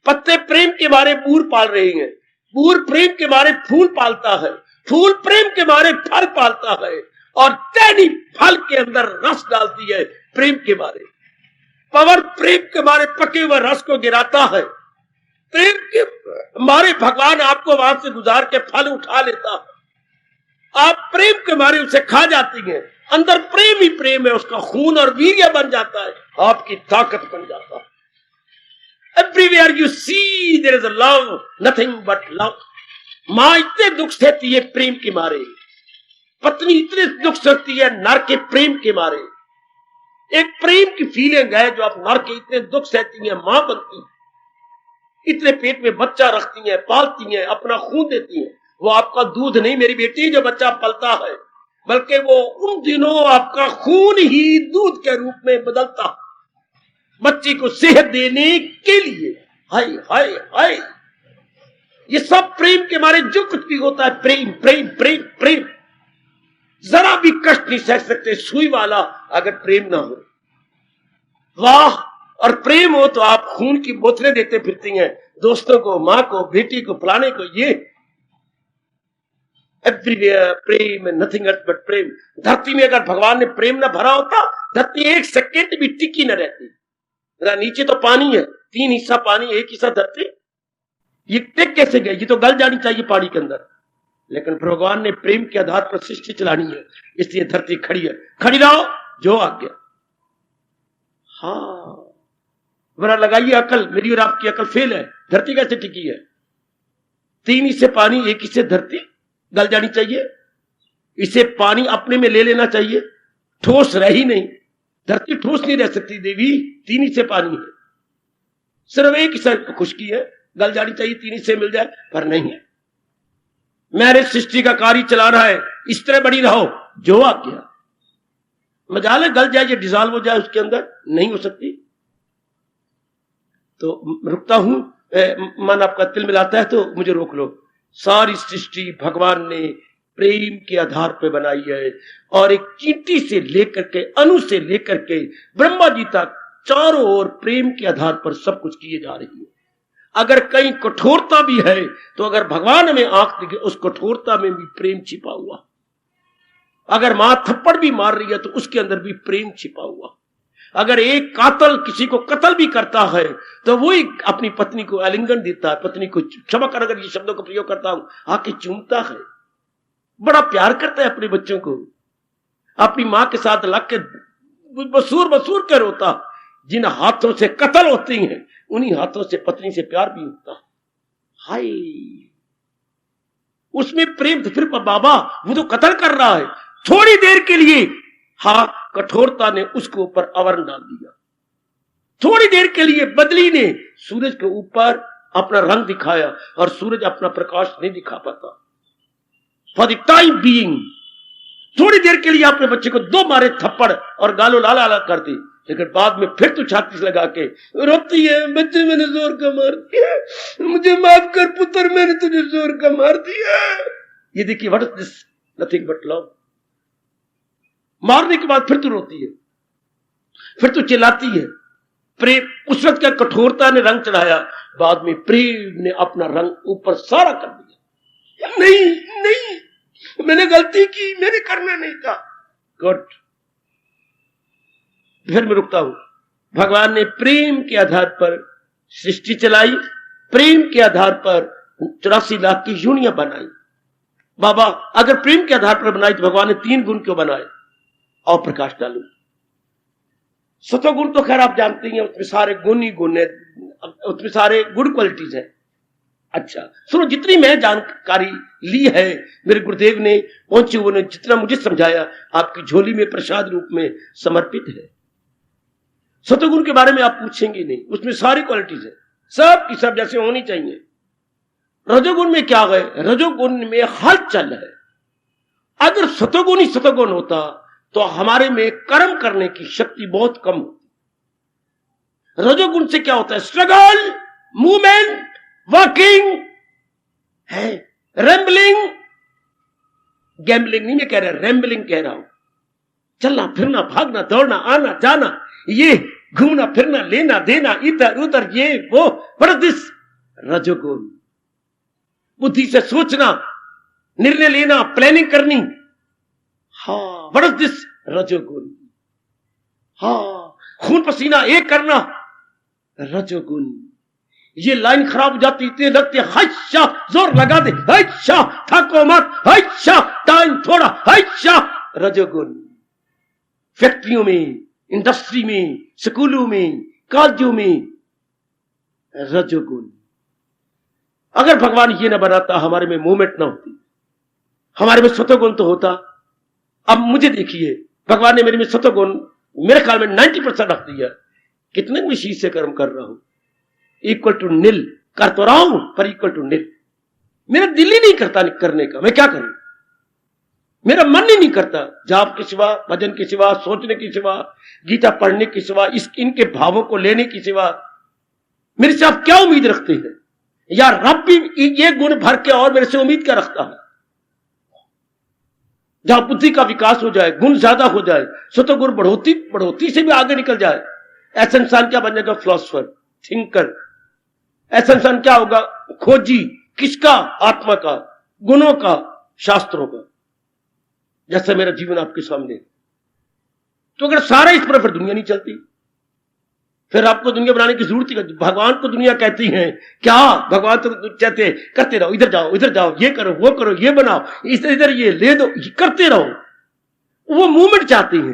पत्ते प्रेम के मारे बूर पाल रहे हैं, बूर प्रेम के मारे फूल पालता है, फूल प्रेम के मारे फल पालता है, और टहनी फल के अंदर रस डालती है प्रेम के मारे। पवन प्रेम के मारे पके हुए रस को गिराता है, प्रेम के मारे भगवान आपको वहां से गुजार के फल उठा लेता है, आप प्रेम के मारे उसे खा जाती हैं। अंदर प्रेम ही प्रेम है, उसका खून और वीर्य बन जाता है, आपकी ताकत बन जाता है। Everywhere you see there is a love, nothing but love. मां इतने दुख सहती है प्रेम के मारे, पत्नी इतने दुख सहती है नर के प्रेम के मारे। एक प्रेम की फीलिंग है जो आप नर के इतने दुख सहती है, मां बनती है, इतने पेट में बच्चा रखती है, पालती है, अपना खून देती है। वो आपका दूध नहीं मेरी बेटी जो बच्चा पलता है, बल्कि वो उन दिनों आपका खून ही दूध के रूप में बदलता बच्ची को सेहत देने के लिए। हाय हाय हाय, ये सब प्रेम के मारे। जो कुछ भी होता है प्रेम प्रेम प्रेम प्रेम। जरा भी कष्ट नहीं सह सकते सुई वाला अगर प्रेम ना हो। वाह, और प्रेम हो तो आप खून की बोतलें देते फिरती हैं दोस्तों को, मां को, बेटी को, फलाने को। ये everywhere prem, nothing else but prem. धरती में अगर भगवान ने प्रेम न भरा होता, धरती 1 सेकंड भी टिकी न रहती। नीचे तो पानी है, 3 हिस्सा पानी, 1 हिस्सा धरती। ये टिक कैसे गई? ये तो गल जानी चाहिए पानी के अंदर। लेकिन भगवान ने प्रेम के आधार पर सृष्टि चलानी है, इसलिए धरती खड़ी है। खड़ी रहो, जो आ गया। हाँ, वरना लगाइए अकल, मेरी और आपकी अकल फेल है। धरती कैसे टिकी है? 3 हिस्से पानी, 1 हिस्से धरती, गल जानी चाहिए। इसे पानी अपने में ले लेना चाहिए, ठोस रह ही नहीं। धरती ठोस नहीं रह सकती देवी, 3 हिस्से पानी है, सिर्फ 1 हिस्सा खुश्की है, गल जानी चाहिए, 3 हिस्से मिल जाए, पर नहीं है। मेरे सृष्टि का कार्य चला रहा है, इस तरह बड़ी रहो, जो आ गया। मजाल है गल जाए या डिजॉल्व हो जाए उसके अंदर, नहीं हो सकती। तो रुकता हूं, मन आपका तिल मिलाता है तो मुझे रोक लो। सारी सृष्टि भगवान ने प्रेम के आधार पर बनाई है। और एक चींटी से लेकर के, अणु से लेकर के ब्रह्मा जी तक चारों ओर प्रेम के आधार पर सब कुछ किए जा रही है। अगर कहीं कठोरता भी है तो अगर भगवान में आंख दिखे, उस कठोरता में भी प्रेम छिपा हुआ। अगर मां थप्पड़ भी मार रही है तो उसके अंदर भी प्रेम छिपा हुआ। अगर एक कातल किसी को कत्ल भी करता है तो वो अपनी पत्नी को आलिंगन देता है, पत्नी को क्षमा कर, अगर ये शब्दों का प्रयोग करता हूं, आके चूमता है, बड़ा प्यार करता है अपने बच्चों को, अपनी मां के साथ लग के बसूर बसूर कर रोता। जिन हाथों से कत्ल होती हैं उन्हीं हाथों से पत्नी से प्यार भी होता। हाय, उसमें प्रेम। तो फिर बाबा वो तो कत्ल कर रहा है, थोड़ी देर के लिए हाँ कठोरता ने उसके ऊपर आवरण डाल दिया। थोड़ी देर के लिए बदली ने सूरज के ऊपर अपना रंग दिखाया और सूरज अपना प्रकाश नहीं दिखा पाता। फॉर द टाइम बीइंग, थोड़ी देर के लिए अपने बच्चे को 2 मारे थप्पड़ और गालों लाला लाला कर दी, लेकिन बाद में फिर तू छाती से लगा के रोती है, बच्चे मैंने जोर का मार दिया, मुझे माफ कर पुत्र, मैंने तुझे जोर का मार दिया। ये देखिए, what is this, nothing but love. मारने के बाद फिर तू रोती है, फिर तू चिल्लाती है। प्रेम, उस वक्त क्या कठोरता ने रंग चढ़ाया, बाद में प्रेम ने अपना रंग ऊपर सारा कर दिया। नहीं नहीं, मैंने गलती की, मैंने करना नहीं था। गुड, फिर मैं रुकता हूं। भगवान ने प्रेम के आधार पर सृष्टि चलाई, प्रेम के आधार पर 84 लाख की यूनियां बनाई। बाबा अगर प्रेम के आधार पर बनाई तो भगवान ने 3 गुण क्यों बनाए? और प्रकाश डालू। सत्वगुण तो खैर आप जानते हैं, उसमें सारे गुण ही गुण है, उसमें सारे गुड क्वालिटीज हैं। अच्छा सुनो, जितनी मैं जानकारी ली है मेरे गुरुदेव ने, पहुंचे हुए ने जितना मुझे समझाया, आपकी झोली में प्रसाद रूप में समर्पित है। सत्वगुण के बारे में आप पूछेंगे नहीं, उसमें सारी क्वालिटीज है, सब की सब जैसे होनी चाहिए। रजोगुण में क्या है? रजोगुण में हलचल है। अगर सत्वगुण ही सत्वगुण होता तो हमारे में कर्म करने की शक्ति बहुत कम होती। रजोगुण से क्या होता है? स्ट्रगल, मूवमेंट, वर्किंग है, रैम्बलिंग, गैम्बलिंग नहीं मैं कह रहा, रैम्बलिंग कह रहा हूं। चलना फिरना, भागना दौड़ना, आना जाना, ये घूमना फिरना, लेना देना, इधर उधर, ये वो, व्हाट इज दिस? रजोगुण। बुद्धि से सोचना, निर्णय लेना, प्लानिंग करनी, हाँ व्हाट इज दिस? रजोगुण। हाँ, खून पसीना एक करना, रजोगुण। ये लाइन खराब हो जाती, इतने लगते, हाइशा जोर लगा दे, हाइशा थको मत, हाइशा टाइम थोड़ा, हाइशा, रजोगुण। फैक्ट्रियों में, इंडस्ट्री में, स्कूलों में, कॉलेजों में, रजोगुण। अगर भगवान ये ना बनाता, हमारे में मूवमेंट ना होती, हमारे में सत्वगुण तो होता। अब मुझे देखिए, भगवान ने मेरे में सत्वगुण मेरे ख्याल में 90% रख दिया। कितने मैं शीश से कर्म कर रहा हूं, इक्वल टू नील कर तो रहा हूं, पर इक्वल टू नील। मेरा दिल ही नहीं करता करने का, मैं क्या करूं? मेरा मन ही नहीं करता, जाप के सिवा, भजन के सिवा, सोचने के सिवा, गीता पढ़ने के सिवा, इनके भावों को लेने के सिवा। मेरे से आप क्या उम्मीद रखते हैं? या रब भी ये गुण भर के और मेरे से उम्मीद क्या रखता है? जहां बुद्धि का विकास हो जाए, गुण ज्यादा हो जाए, सत्वगुण बढ़ोतरी से भी आगे निकल जाए, ऐसा इंसान क्या बन जाएगा? Philosopher, thinker. ऐसा इंसान क्या होगा? खोजी। किसका? आत्मा का, गुणों का, शास्त्रों का। जैसे मेरा जीवन आपके सामने। तो अगर सारा इस पर, फिर दुनिया नहीं चलती, फिर आपको दुनिया बनाने की जरूरत ही। भगवान को दुनिया कहती है क्या? भगवान तो कहते हैं करते रहो, इधर जाओ, ये करो, वो करो, ये बनाओ, इधर ये ले दो, ये करते रहो। वो मूवमेंट चाहती है,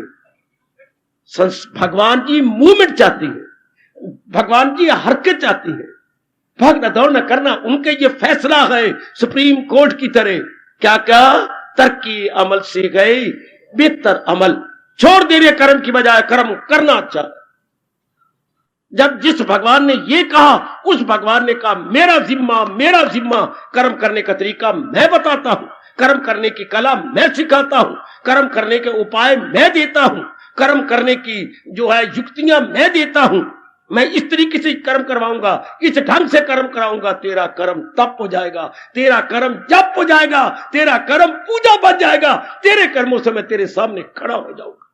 भगवान की मूवमेंट चाहती है, भगवान की हरकत चाहती है, भागना दौड़ना करना। उनके ये फैसला है सुप्रीम कोर्ट की तरह। क्या क्या? तरक्की अमल से गए बेहतर अमल, छोड़ दे रहे कर्म की बजाय कर्म करना अच्छा। जब जिस भगवान ने ये कहा, उस भगवान ने कहा मेरा जिम्मा कर्म करने का तरीका मैं बताता हूं, कर्म करने की कला मैं सिखाता हूं, कर्म करने के उपाय मैं देता हूं, कर्म करने की जो है युक्तियां मैं देता हूं। मैं इस तरीके से कर्म करवाऊंगा, इस ढंग से कर्म कराऊंगा, तेरा कर्म तप हो जाएगा, तेरा कर्म जप हो जाएगा, तेरा कर्म पूजा बन जाएगा, तेरे कर्मों से मैं तेरे सामने खड़ा हो जाऊंगा।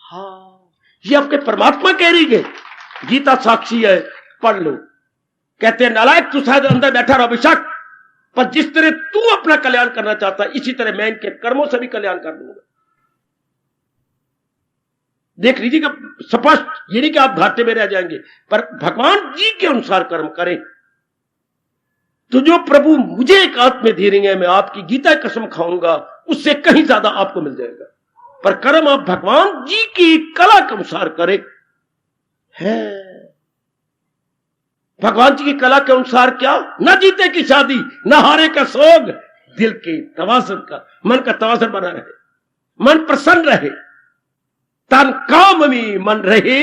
हाँ, ये आपके परमात्मा कह रही है, गीता साक्षी है, पढ़ लो। कहते हैं नालायक तू शायद अंदर बैठा रहो बेशक, पर जिस तरह तू अपना कल्याण करना चाहता है इसी तरह मैं इनके कर्मों से भी कल्याण कर दूंगा। देख लीजिएगा स्पष्ट, ये नहीं कि आप घाटे में रह जाएंगे, पर भगवान जी के अनुसार कर्म करें तो जो प्रभु मुझे एक आत्म दे रही है, मैं आपकी गीता कसम खाऊंगा, उससे कहीं ज्यादा आपको मिल जाएगा। पर कर्म आप भगवान जी की कला के अनुसार करें। है भगवान जी की कला के अनुसार क्या? न जीते की शादी, न हारे का सोग, दिल के तवाज़ुन का, मन का तवाज़ुन बना रहे, मन प्रसन्न रहे, तन काम में मन रहे।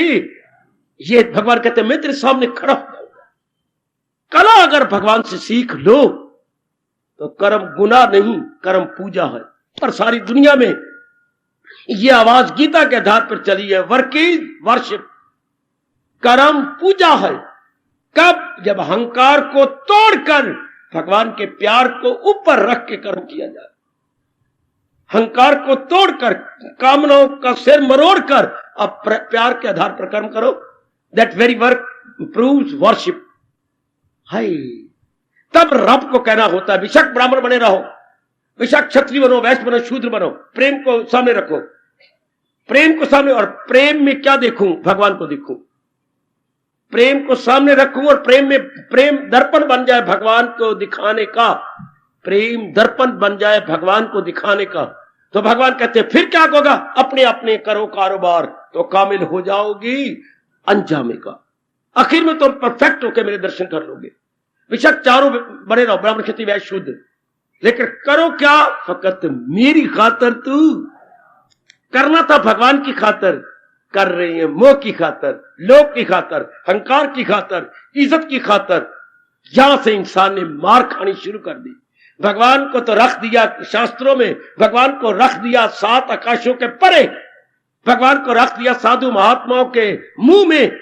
ये भगवान कहते हैं मैं तेरे सामने खड़ा हो जाऊंगा। कला अगर भगवान से सीख लो तो कर्म गुनाह नहीं, कर्म पूजा है। पर सारी दुनिया में ये आवाज गीता के आधार पर चली है, वर्क इज वर्शिप, कर्म पूजा है। कब? जब अहंकार को तोड़कर भगवान के प्यार को ऊपर रख के कर्म किया जाए। अहंकार को तोड़कर, कामनाओं का सिर मरोड़कर अब प्यार के आधार पर कर्म करो। That very work proves worship. हाय, तब रब को कहना होता है बेशक ब्राह्मण बने रहो, बेशक क्षत्रिय बनो, वैश्य बनो, शूद्र बनो, प्रेम को सामने रखो, प्रेम को सामने। और प्रेम में क्या देखूं? भगवान को देखूं, प्रेम को सामने रखूं, और प्रेम में प्रेम दर्पण बन जाए भगवान को दिखाने का, प्रेम दर्पण बन जाए भगवान को दिखाने का। तो भगवान कहते हैं फिर क्या होगा? अपने अपने करो कारोबार तो कामिल हो जाओगी अंजामे का। आखिर में तुम परफेक्ट होकर मेरे दर्शन कर लोगे। बेशक चारों बने रहो, ब्राह्मण क्षत्रिय वैश्य शूद्र, लेकिन करो क्या? फकत मेरी खातर। तू करना था भगवान की खातर, कर रही है मोह की खातर, लोभ की खातर, अहंकार की खातर, इज्जत की खातर। यहां से इंसान ने मार खानी शुरू कर दी। भगवान को तो रख दिया शास्त्रों में, भगवान को रख दिया 7 आकाशों के परे, भगवान को रख दिया साधु महात्माओं के मुंह में,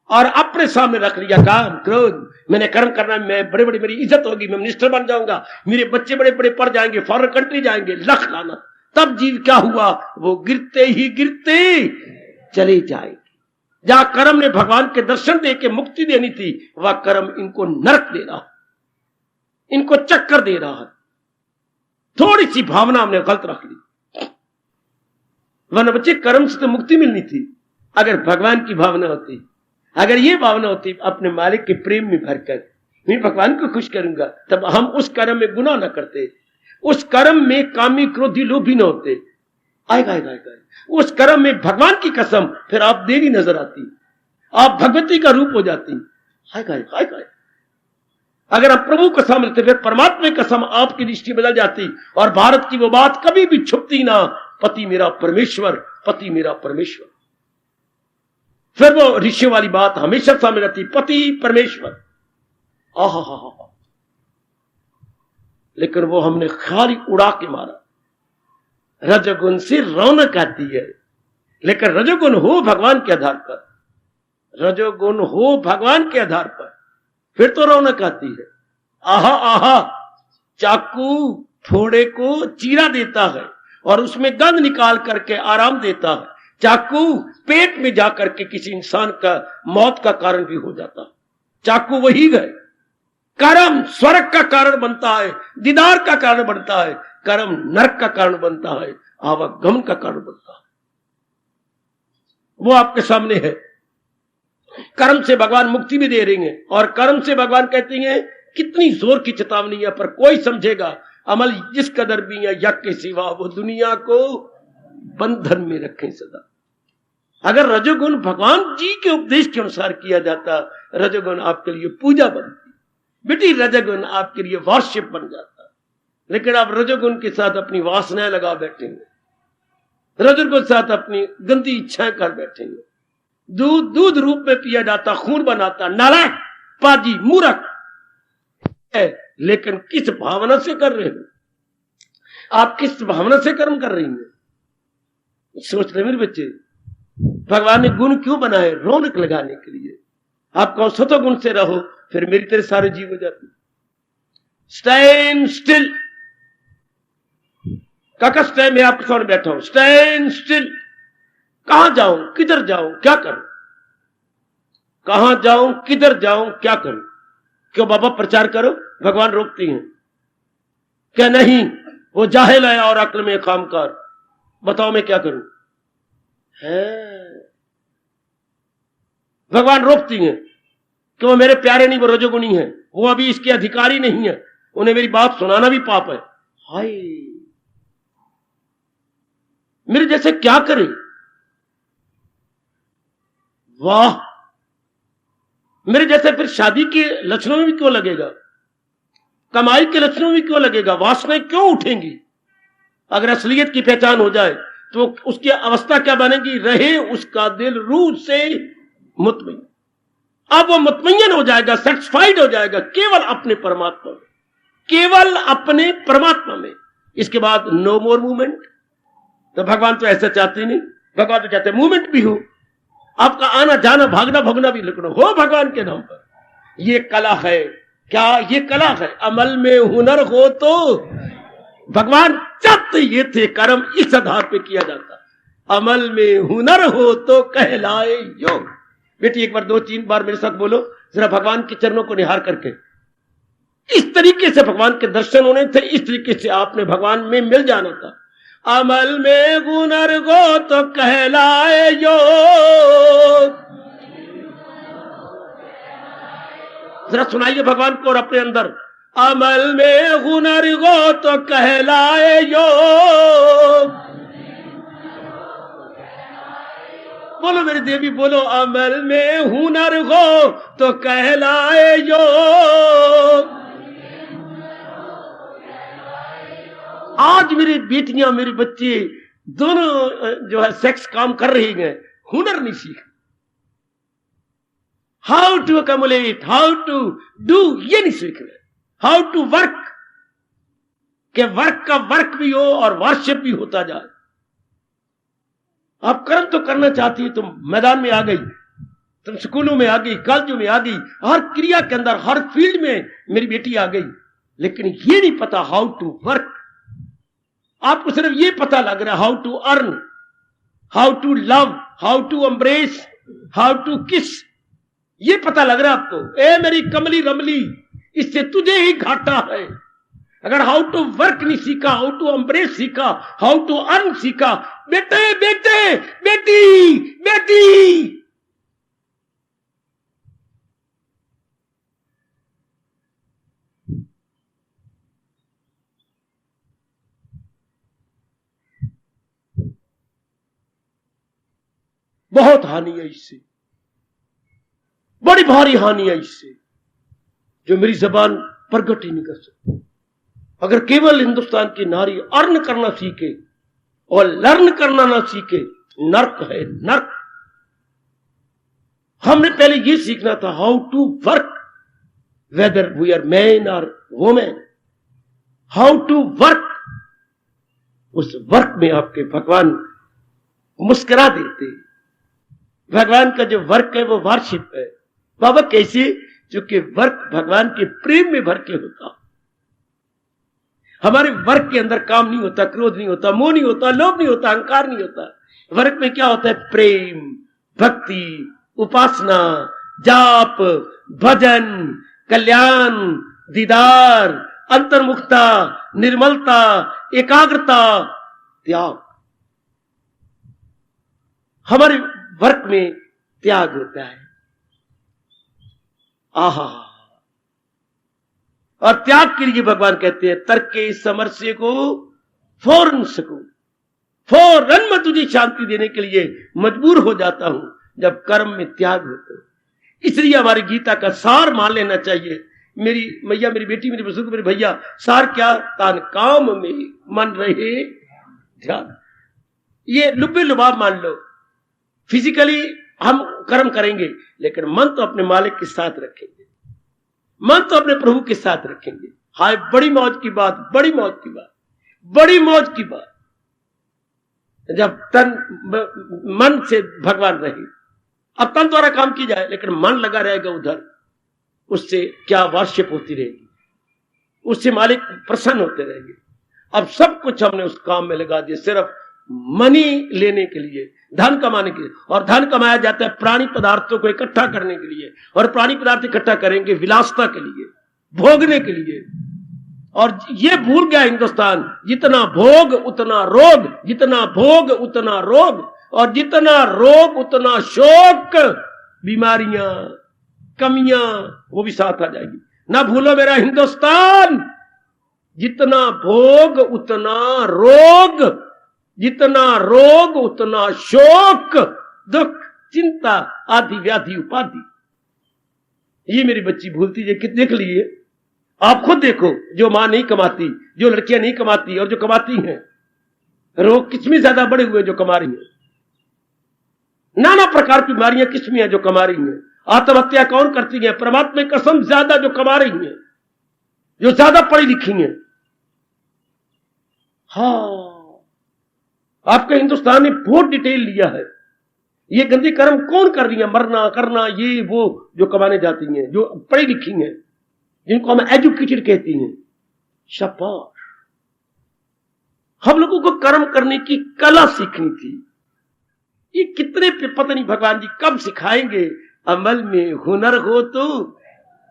और अपने सामने रख लिया काम क्रोध। मैंने कर्म करना, मैं बड़े बड़े, मेरी इज्जत होगी, मैं मिनिस्टर बन जाऊंगा, मेरे बच्चे बड़े बड़े पढ़ जाएंगे, फॉरेन कंट्री जाएंगे, लख लाना। तब जीव क्या हुआ? वो गिरते ही गिरते चले जाएंगे। जहां कर्म ने भगवान के दर्शन दे के मुक्ति देनी थी, वह कर्म इनको नरक दे रहा है, इनको चक्कर दे रहा है। थोड़ी सी भावना हमने गलत रख ली, वरना बच्चे कर्म से तो मुक्ति मिलनी थी। अगर भगवान की भावना होती, अगर ये भावना होती अपने मालिक के प्रेम में भरकर मैं भगवान को खुश करूंगा, तब हम उस कर्म में गुनाह न करते, उस कर्म में कामी क्रोधी लोभी न होते। आएगा आएगा आएगा उस कर्म में भगवान की कसम, फिर आप देवी नजर आती, आप भगवती का रूप हो जाती। आएगा आएगा आएगा। अगर आप प्रभु को कसम लेते, फिर परमात्मा की कसम आपकी दृष्टि बदल जाती, और भारत की वो बात कभी भी छुपती ना, पति मेरा परमेश्वर, पति मेरा परमेश्वर। फिर वो ऋषियों वाली बात हमेशा सामने रहती, पति परमेश्वर। आहा, लेकिन वो हमने खाली उड़ा के मारा। रजोगुण से रौनक आती है, लेकिन रजोगुण हो भगवान के आधार पर, रजोगुण हो भगवान के आधार पर, फिर तो रौनक आती है। आहा आहा, चाकू फोड़े को चीरा देता है और उसमें गंध निकाल करके आराम देता है। चाकू पेट में जाकर के किसी इंसान का मौत का कारण भी हो जाता है। चाकू वही है। कर्म स्वर्ग का कारण बनता है, दीदार का कारण बनता है, कर्म नरक का कारण बनता है, आवागमन का कारण बनता है। वो आपके सामने है। कर्म से भगवान मुक्ति भी दे रही हैं, और कर्म से भगवान कहती हैं कितनी जोर की चेतावनी है, पर कोई समझेगा। अमल जिस कदर भी है यज्ञ के सिवा, वो दुनिया को बंधन में रखें सदा। अगर रजोगुण भगवान जी के उपदेश के अनुसार किया जाता, रजोगुण आपके लिए पूजा बनती, बेटी रजोगुण आपके लिए वर्शिप बन जाता। लेकिन आप रजोगुण के साथ अपनी वासनाएं लगा बैठेंगे, रजोगुण के साथ अपनी गंदी इच्छाएं कर बैठेंगे। दूध दूध रूप में पिया जाता, खून बनाता, नालायक, पाजी, मूर्ख है। लेकिन किस भावना से कर रहे हो आप? किस भावना से कर्म कर रही हैं? सोच रहे मेरे बच्चे, भगवान ने गुण क्यों बनाए? रौनक लगाने के लिए। आप कौन सतो गुण से रहो, फिर मेरी तेरे सारे जीव हो जाते। स्टैंड स्टिल, काका स्टैंड, मैं आपके सामने बैठा हूं, स्टैंड स्टिल। कहां जाऊं, किधर जाऊं, क्या करूं? कहां जाऊं, किधर जाऊं, क्या करूं? क्यों बाबा प्रचार करो? भगवान रोकती हैं क्या? नहीं, वो जाहिल है और अक्ल में खामकार। बताओ मैं क्या करूं? है भगवान रोकती हैं कि वो मेरे प्यारे नहीं, वो रजोगुणी है, वो अभी इसके अधिकारी नहीं है, उन्हें मेरी बात सुनाना भी पाप है। हाय, मेरे जैसे क्या करे? वाह, मेरे जैसे फिर शादी के लक्षणों में भी क्यों लगेगा, कमाई के लक्षणों में क्यों लगेगा, वासनाएं क्यों उठेंगी? अगर असलियत की पहचान हो जाए तो उसकी अवस्था क्या बनेगी? रहे उसका दिल रूह से मुतमईन। अब वो मुतमईन हो जाएगा, सेटिस्फाइड हो जाएगा केवल अपने परमात्मा में, केवल अपने परमात्मा में। इसके बाद नो मोर मूवमेंट। तो भगवान तो ऐसा चाहते नहीं, भगवान तो चाहते मूवमेंट भी हो, आपका आना जाना भागना भोगना भी लिखना हो भगवान के नाम पर। ये कला है। क्या ये कला है? अमल में हुनर हो तो भगवान चाहते ये थे कर्म इस आधार पे किया जाता। अमल में हुनर हो तो कहलाए योग। बेटी एक बार 2-3 बार मेरे साथ बोलो जरा, भगवान के चरणों को निहार करके। इस तरीके से भगवान के दर्शन होने थे, इस तरीके से आपने भगवान में मिल जाना था। अमल में हुनर हो तो कहलाए योग। जरा सुनाइए भगवान को और अपने अंदर, अमल में हुनर हो तो कहलाए योग। बोलो मेरी देवी, बोलो, अमल में हुनर हो तो कहलाए योग। आज मेरी बेटियां, मेरे बच्चे दोनों जो है सेक्स काम कर रही हैं, हुनर नहीं सीख, how to accommodate, how to do, ये नहीं सीख रहे। हाउ टू वर्क, के वर्क का वर्क भी हो और वर्शिप भी होता जाए। आप कर्म तो करना चाहती है, तुम मैदान में आ गई, तुम स्कूलों में आ गई, कॉलेजों में आ गई, हर क्रिया के अंदर, हर फील्ड में मेरी बेटी आ गई, लेकिन ये नहीं पता हाउ टू वर्क। आपको सिर्फ ये पता लग रहा है how to earn, how to love, how to embrace, how to kiss, ये पता लग रहा है आपको। ए मेरी कमली रमली, इससे तुझे ही घाटा है। अगर हाउ टू वर्क नहीं सीखा, हाउ टू एम्ब्रेस सीखा, हाउ टू अर्न सीखा, बेटे बेटे बेटी बेटी, बहुत हानि है इससे, बड़ी भारी हानि है इससे, जो मेरी जबान प्रकट ही नहीं कर सकती। अगर केवल हिंदुस्तान की नारी अर्न करना सीखे और लर्न करना ना सीखे, नर्क है नर्क। हमने पहले ये सीखना था how to work, whether we are man और वुमेन, हाउ टू वर्क। उस वर्क में आपके भगवान मुस्कुरा देते। भगवान का जो वर्क है वो वार्शिप है। बाबा कैसे? क्योंकि वर्क भगवान के प्रेम में भर के होता। हमारे वर्क के अंदर काम नहीं होता, क्रोध नहीं होता, मोह नहीं होता, लोभ नहीं होता, अहंकार नहीं होता। वर्क में क्या होता है? प्रेम, भक्ति, उपासना, जाप, भजन, कल्याण, दीदार, अंतर्मुखता, निर्मलता, एकाग्रता, त्याग। हमारे वर्क में त्याग होता है। आहा, और त्याग के लिए भगवान कहते हैं तर्के समरस्य को फौरन सकूं, फौरन मैं तुझे शांति देने के लिए मजबूर हो जाता हूं जब कर्म में त्याग होता है। इसलिए हमारी गीता का सार मान लेना चाहिए। मेरी मैया, मेरी बेटी, मेरे बुजुर्ग, मेरे भैया, सार क्या? तान काम में मन रहे ध्यान। ये लुबे लुबाब मान लो। फिजिकली हम कर्म करेंगे, लेकिन मन तो अपने मालिक के साथ रखेंगे, मन तो अपने प्रभु के साथ रखेंगे। हाय बड़ी मौज की बात, बड़ी मौज की बात, बड़ी मौज की बात। जब तन मन से भगवान रहे, अब तन द्वारा काम की जाए लेकिन मन लगा रहेगा उधर, उससे क्या वर्शिप होती रहेगी, उससे मालिक प्रसन्न होते रहेंगे। अब सब कुछ हमने उस काम में लगा दिया सिर्फ मनी लेने के लिए, धन कमाने के लिए। और धन कमाया जाता है प्राणी पदार्थों को इकट्ठा करने के लिए, और प्राणी पदार्थ इकट्ठा करेंगे विलासता के लिए, भोगने के लिए। और ये भूल गया हिंदुस्तान, जितना भोग उतना रोग, जितना भोग उतना रोग, और जितना रोग उतना शोक, बीमारियां, कमियां वो भी साथ आ जाएगी। ना भूलो मेरा हिंदुस्तान, जितना भोग उतना रोग, जितना रोग उतना शोक, दुख, चिंता, आदि व्याधि उपाधि। ये मेरी बच्ची भूलती है कि देख लिए, आप खुद देखो, जो मां नहीं कमाती, जो लड़कियां नहीं कमाती और जो कमाती हैं, रोग किसमें ज्यादा बढ़े हुए जो कमा रही हैं, नाना प्रकार की बीमारियां किसमें हैं जो कमा रही हैं, आत्महत्या कौन करती है, परमात्मा की कसम ज्यादा जो कमा रही हैं, जो ज्यादा पढ़ी लिखी हैं। हाँ, आपका हिंदुस्तान ने बहुत डिटेल लिया है। ये गंदे कर्म कौन कर रही है, मरना करना, ये वो जो कमाने जाती हैं, जो पढ़ी लिखी हैं, जिनको हम एजुकेटेड कहती हैं। शाबाश, हम लोगों को कर्म करने की कला सीखनी थी। ये कितने पता नहीं भगवान जी कब सिखाएंगे। अमल में हुनर हो तो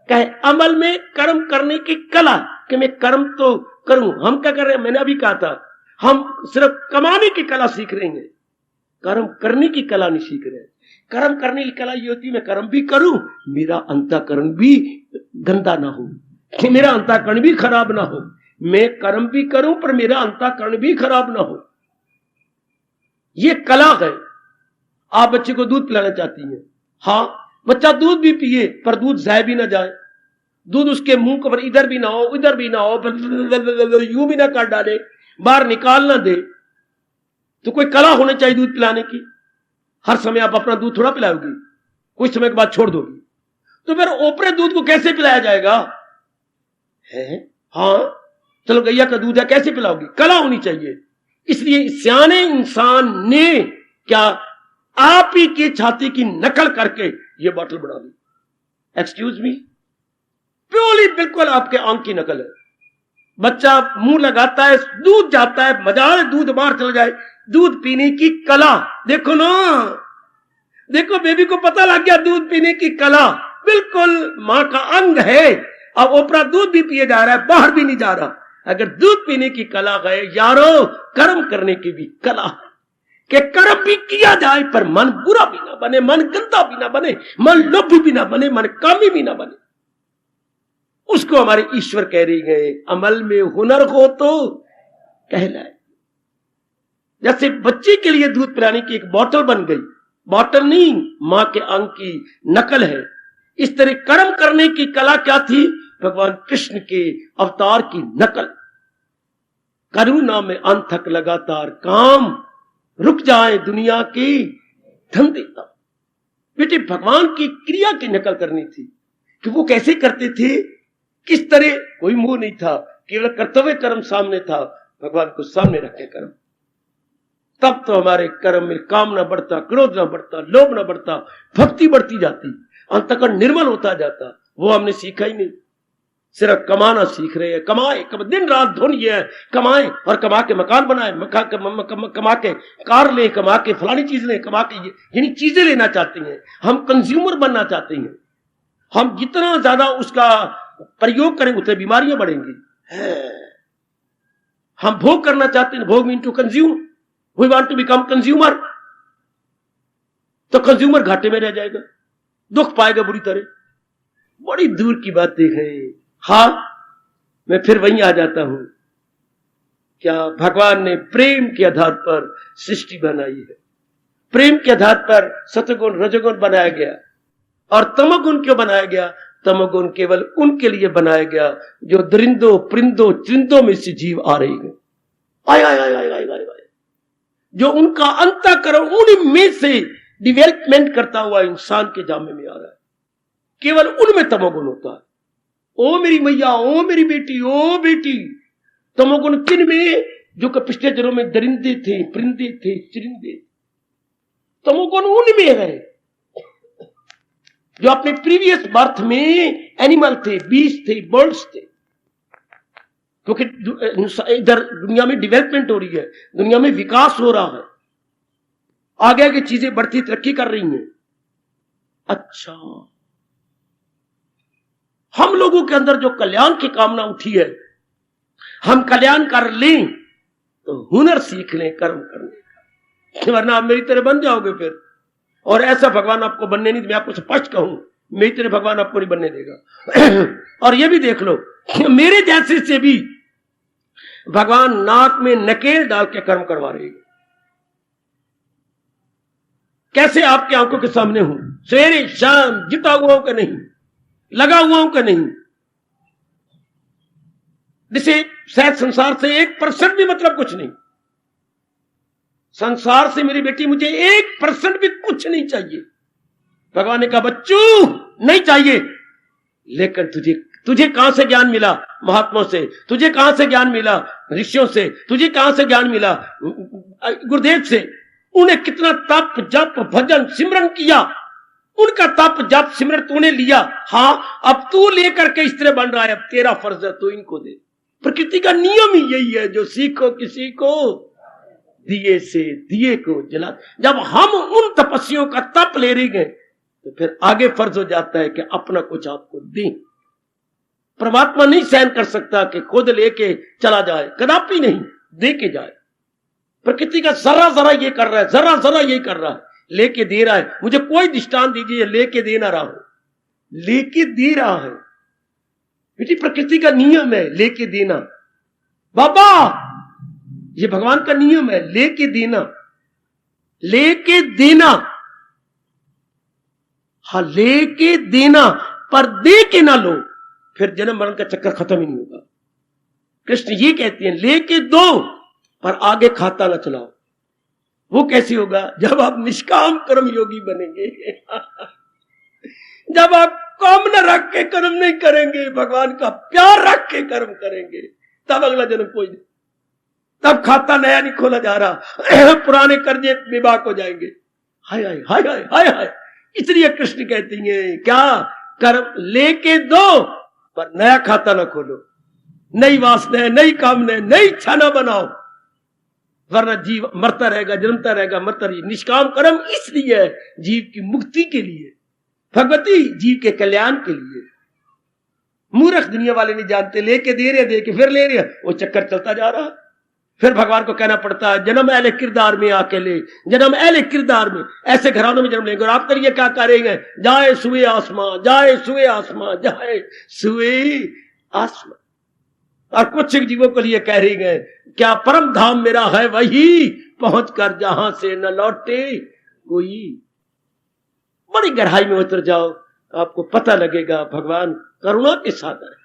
कहे, अमल में कर्म करने की कला, कि मैं कर्म तो करूं। हम क्या कर रहे हैं, मैंने अभी कहा था, हम सिर्फ कमाने की कला सीख रहे हैं, कर्म करने की कला नहीं सीख रहे। कर्म करने की कला ये होती है मैं कर्म भी करूं, मेरा अंतःकरण भी गंदा ना हो, कि मेरा अंतःकरण भी खराब ना हो। मैं कर्म भी करूं पर मेरा अंतःकरण भी खराब ना हो। ये कला है। आप बच्चे को दूध पिलाना चाहती हैं, हाँ, बच्चा दूध भी पिए पर दूध जाए भी ना जाए, दूध उसके मुंह पर इधर भी ना हो उधर भी ना हो, यूं भी ना काट डाले, बाहर निकाल ना दे। तो कोई कला होनी चाहिए दूध पिलाने की। हर समय आप अपना दूध थोड़ा पिलाओगी, कुछ समय के बाद छोड़ दोगी, तो फिर ओपरे दूध को कैसे पिलाया जाएगा है? हाँ, चलो गैया का दूध है, कैसे पिलाओगी? कला होनी चाहिए। इसलिए सियाने इंसान ने क्या, आप ही की छाती की नकल करके ये बोतल बना दी। एक्सक्यूज मी, प्योरली बिल्कुल आपके आंख की नकल है। बच्चा मुंह लगाता है, दूध जाता है, मजा है, दूध बाहर चला जाए, दूध पीने की कला देखो ना, देखो बेबी को पता लग गया दूध पीने की कला बिल्कुल मां का अंग है। अब ओपरा दूध भी पिए जा रहा है, बाहर भी नहीं जा रहा। अगर दूध पीने की कला है यारो, कर्म करने की भी कला है, कि कर्म भी किया जाए पर मन बुरा भी ना बने, मन गंदा भी ना बने, मन लोभी भी ना बने, मन कामी भी ना बने। उसको हमारे ईश्वर कह रही गए, अमल में हुनर हो तो कहलाए। जैसे बच्चे के लिए दूध पिलाने की एक बोतल बन गई, बोतल नहीं, मां के अंग की नकल है। इस तरह कर्म करने की कला क्या थी? भगवान कृष्ण के अवतार की नकल। करुणा में अंत लगातार काम, रुक जाए दुनिया की धंधेता। बेटे भगवान की क्रिया की नकल करनी थी कि वो कैसे करते थे, किस तरह। कोई मोह नहीं था, केवल कर्तव्य कर्म सामने था, भगवान को सामने रखे कर्म। तब तो हमारे कर्म में काम ना बढ़ता, क्रोध ना बढ़ता, लोभ ना बढ़ता, भक्ति बढ़ती जाती, अंतःकरण निर्मल होता जाता। वो हमने सीखा ही नहीं, सिर्फ कमाना सीख रहे हैं। कमाए, दिन रात धुन ये है, कमाए और कमा के मकान बनाए, कमा के कार ले, कमा के फलानी चीज ले, कमा के यानी चीजें लेना चाहते हैं। हम कंज्यूमर बनना चाहते हैं। हम जितना ज्यादा उसका प्रयोग करेंगे उतनी बीमारियां बढ़ेंगी। हम भोग करना चाहते हैं, भोग mean to consume, we want to become consumer. तो कंज्यूमर घाटे में रह जाएगा, दुख पाएगा बुरी तरह। बड़ी दूर की बातें हैं। हाँ, मैं फिर वहीं आ जाता हूं, क्या भगवान ने प्रेम के आधार पर सृष्टि बनाई है। प्रेम के आधार पर सतगुण रजगुण बनाया गया। और तमोगुण क्यों बनाया गया? तमोगुण केवल उनके लिए बनाया गया जो दरिंदों परिंदों चिरिंदों में से जीव आ रही है। आय आय आय आय आय आय, जो उनका अंतःकरण उनमें से डिवेलपमेंट करता हुआ इंसान के जामे में आ रहा है, केवल उनमें तमोगुण होता है। ओ मेरी मैया, ओ मेरी बेटी, ओ बेटी, तमोगुण किन में? जो कि पिछले जन्मों में दरिंदे थे, परिंदे थे, चिरिंदे, तमोगुण उनमें है। जो अपने प्रीवियस बर्थ में एनिमल थे, बीस्ट थे, बर्ड्स थे। क्योंकि इधर दुनिया में डेवलपमेंट हो रही है, दुनिया में विकास हो रहा है, आगे आगे चीजें बढ़ती तरक्की कर रही हैं। अच्छा, हम लोगों के अंदर जो कल्याण की कामना उठी है, हम कल्याण कर लें तो हुनर सीख लें कर्म करने का, वरना आप मेरी तरह बन जाओगे फिर। और ऐसा भगवान आपको बनने नहीं, मैं आपको स्पष्ट कहूं, मेरी तरह भगवान आपको नहीं बनने देगा। और ये भी देख लो, मेरे जैसे से भी भगवान नाक में नकेल डाल के कर्म करवा रहे हैं। कैसे आपके आंखों के सामने हूं, सवेरे शाम, जिता हुआ हूं कि नहीं, लगा हुआ हूं कि नहीं, जिसे शायद संसार से 1% भी मतलब कुछ नहीं। संसार से मेरी बेटी मुझे 1% भी कुछ नहीं चाहिए। भगवान ने कहा बच्चू नहीं चाहिए, लेकिन तुझे कहां से ज्ञान मिला? महात्माओं से। तुझे कहां से ज्ञान मिला? ऋषियों से। तुझे कहां से ज्ञान मिला? गुरुदेव से। उन्हें कितना तप जप भजन सिमरन किया, उनका तप जप सिमरन तूने लिया। हां, अब तू लेकर के इस तरह बन रहा है, अब तेरा फर्ज है तू इनको दे। प्रकृति का नियम ही यही है, जो सीखो किसी को दिए से दिए को जला। जब हम उन तपस्वियों का तप ले रही गए तो फिर आगे फर्ज हो जाता है कि अपना कुछ आपको दें। परमात्मा नहीं सहन कर सकता कि खुद लेके चला जाए, कदापि नहीं, दे के जाए। प्रकृति का जरा जरा ये कर रहा है, जरा जरा ये कर रहा है, लेके दे रहा है। मुझे कोई दृष्टांत दीजिए लेके दे ना रहा हो, लेके दे रहा है। बेटी प्रकृति का नियम है लेके देना। बाबा ये भगवान का नियम है, लेके देना, लेके देना। हाँ, लेके देना, पर दे के ना लो, फिर जन्म मरण का चक्कर खत्म ही नहीं होगा। कृष्ण ये कहते हैं लेके दो पर आगे खाता ना चलाओ। वो कैसे होगा? जब आप निष्काम कर्म योगी बनेंगे। जब आप काम न रख के कर्म नहीं करेंगे, भगवान का प्यार रख के कर्म करेंगे, तब अगला जन्म कोई नहीं, तब खाता नया नहीं खोला जा रहा। पुराने कर्जे विभाग हो जाएंगे। हाय हाय हाय हाय हाय हाय। इसलिए कृष्ण कहती है क्या? कर्म लेके दो पर नया खाता ना खोलो, नई वासना, नई कामना, नई इच्छा ना बनाओ, वरना जीव मरता रहेगा, जन्मता रहेगा, मरता रहेगा। निष्काम कर्म इसलिए है जीव की मुक्ति के लिए, भगवती जीव के कल्याण के लिए। मूर्ख दुनिया वाले नहीं जानते, लेके दे रहे, दे के फिर ले रहे, वो चक्कर चलता जा रहा। फिर भगवान को कहना पड़ता है जन्म अहले किरदार में आके ले, जन्म अहले किरदार में, ऐसे घरानों में जन्म लेंगे। और आप करिए क्या करेंगे? जाए सुए आसमां, जाए सुए आसमां, जाए सुए आसमां। और कुछ जीवों के लिए कह रही गए क्या परम धाम मेरा है वही, पहुंच कर जहां से न लौटे कोई। बड़ी गहराई में उतर जाओ, आपको पता लगेगा भगवान करुणा के सागर है,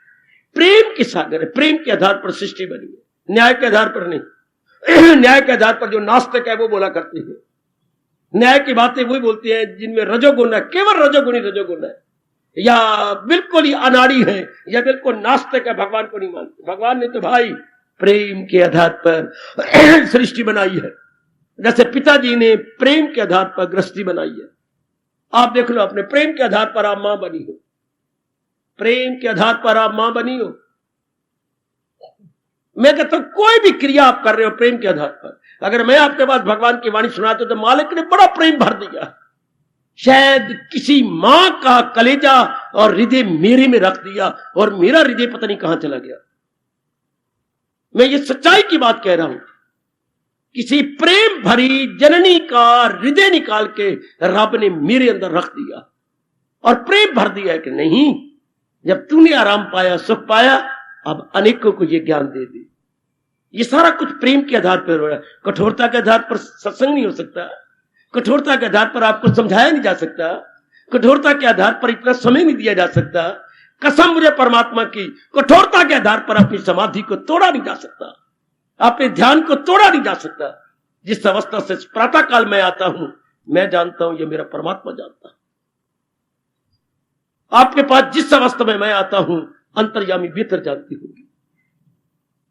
प्रेम के सागर है। प्रेम के आधार पर सृष्टि बनी है, न्याय के आधार पर नहीं। न्याय के आधार पर जो नास्तिक है वो बोला करते हैं, न्याय की बातें वही बोलती है जिनमें रजोगुण है, केवल रजोगुणी रजोगुण है, या बिल्कुल ही अनाड़ी है, या बिल्कुल नास्तिक है, भगवान को नहीं मानते। भगवान ने तो भाई प्रेम के आधार पर सृष्टि बनाई है, जैसे पिताजी ने प्रेम के आधार पर गृहस्थी बनाई है। आप देख लो, अपने प्रेम के आधार पर आप मां बनी हो, प्रेम के आधार पर आप मां बनी हो। मैं कहता हूं कोई भी क्रिया आप कर रहे हो प्रेम के आधार पर। अगर मैं आपके पास भगवान की वाणी सुनाता तो मालिक ने बड़ा प्रेम भर दिया, शायद किसी मां का कलेजा और हृदय मेरे में रख दिया और मेरा हृदय पता नहीं कहां चला गया। मैं ये सच्चाई की बात कह रहा हूं, किसी प्रेम भरी जननी का हृदय निकाल के रब ने मेरे अंदर रख दिया और प्रेम भर दिया कि नहीं, जब तूने आराम पाया, सुख पाया, अब अनेकों को ये ज्ञान दे दे। ये सारा कुछ प्रेम के आधार पर हो रहा है। कठोरता के आधार पर सत्संग नहीं हो सकता, कठोरता के आधार पर आपको समझाया नहीं जा सकता, कठोरता के आधार पर इतना समय नहीं दिया जा सकता। कसम मुझे परमात्मा की, कठोरता के आधार पर अपनी समाधि को तोड़ा नहीं जा सकता, अपने ध्यान को तोड़ा नहीं जा सकता। जिस अवस्था से प्रातः काल में आता हूं, मैं जानता हूं, ये मेरा परमात्मा जानता है। आपके पास जिस अवस्था में मैं आता हूं, अंतर्यामी बेहतर जानती होगी।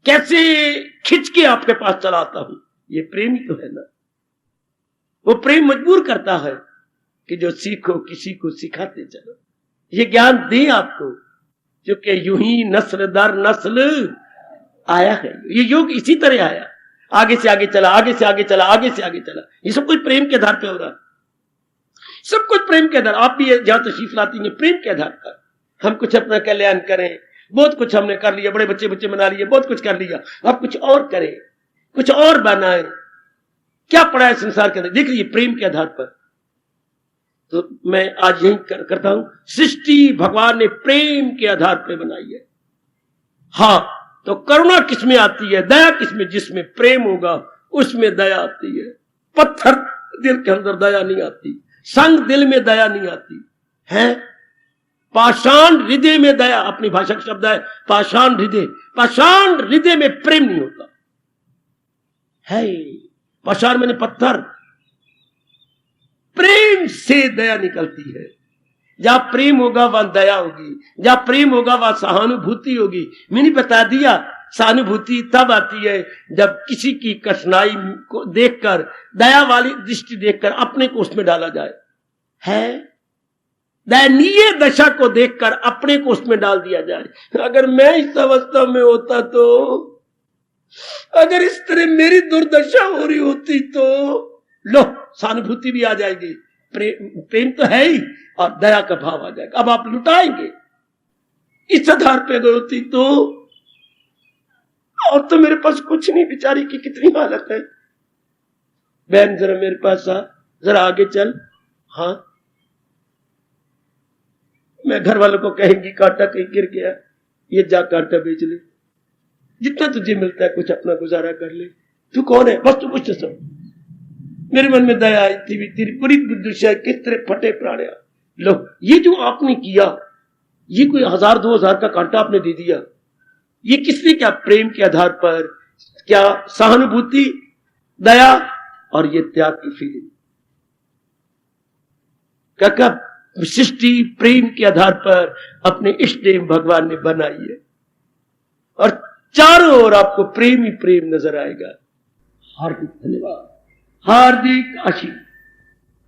कैसे खिंच के आपके पास चलाता हूं, ये प्रेम ही तो है ना। वो प्रेम मजबूर करता है कि जो सीखो किसी को सिखाते चलो, ये ज्ञान दे आपको, क्योंकि यूं ही नस्ल दर नस्ल आया है। ये योग इसी तरह आया, आगे से आगे चला, आगे से आगे चला, आगे से आगे चला। ये सब कुछ प्रेम के आधार पे हो रहा, सब कुछ प्रेम के आधार। आप भी जहां तशरीफ लाती हैं प्रेम के आधार पर। हम कुछ अपना कल्याण करें, बहुत कुछ हमने कर लिया, बड़े बच्चे बच्चे बना लिए, बहुत कुछ कर लिया, अब कुछ और करें, कुछ और बनाए। क्या पड़ा है संसार के अंदर, देख लीजिए प्रेम के आधार पर। तो मैं आज यही करता हूं, सृष्टि भगवान ने प्रेम के आधार पर बनाई है। हाँ, तो करुणा किसमें आती है, दया किसमें, जिसमें प्रेम होगा उसमें दया आती है। पत्थर दिल के अंदर दया नहीं आती, संग दिल में दया नहीं आती है। पाषाण हृदय में दया, अपनी भाषा का शब्द है पाषाण हृदय। पाषाण हृदय में प्रेम नहीं होता है। पाषाण मैंने पत्थर, प्रेम से दया निकलती है। जहां प्रेम होगा वहां दया होगी, जहां प्रेम होगा वहां सहानुभूति होगी। मैंने बता दिया, सहानुभूति तब आती है जब किसी की कठिनाई को देखकर, दया वाली दृष्टि देखकर अपने को उसमें डाला जाए है। दयनीय दशा को देखकर अपने को उसमें डाल दिया जाए। अगर मैं इस अवस्था में होता तो, अगर इस तरह मेरी दुर्दशा हो रही होती तो, लो सहानुभूति भी आ जाएगी, प्रेम तो है ही, और दया का भाव आ जाएगा। अब आप लुटाएंगे। इस आधार पे गई होती तो, और तो मेरे पास कुछ नहीं, बेचारी की कितनी हालत है। बहन जरा मेरे पास आ, जरा आगे चल। हाँ, मैं घर वालों को कहेंगी कांटा कहीं गिर गया, ये जा कांटा बेच ले, जितना तुझे मिलता है कुछ अपना गुजारा कर ले। तू कौन है, बस तू कुछ तो सब। मेरे मन में दया आई थी, तेरी पूरी दुष्या किस तरह फटे प्राणिया। लो, ये जो आपने किया, ये कोई 1000 2000 का कांटा आपने दे दिया, ये किसने क्या, प्रेम के आधार पर, क्या सहानुभूति, दया और ये त्याग की फीलिंग। क्या सृष्टि प्रेम के आधार पर अपने इष्ट देव भगवान ने बनाई है, और चारों ओर आपको प्रेम ही प्रेम नजर आएगा। हार्दिक धन्यवाद, हार्दिक आशीर्वाद।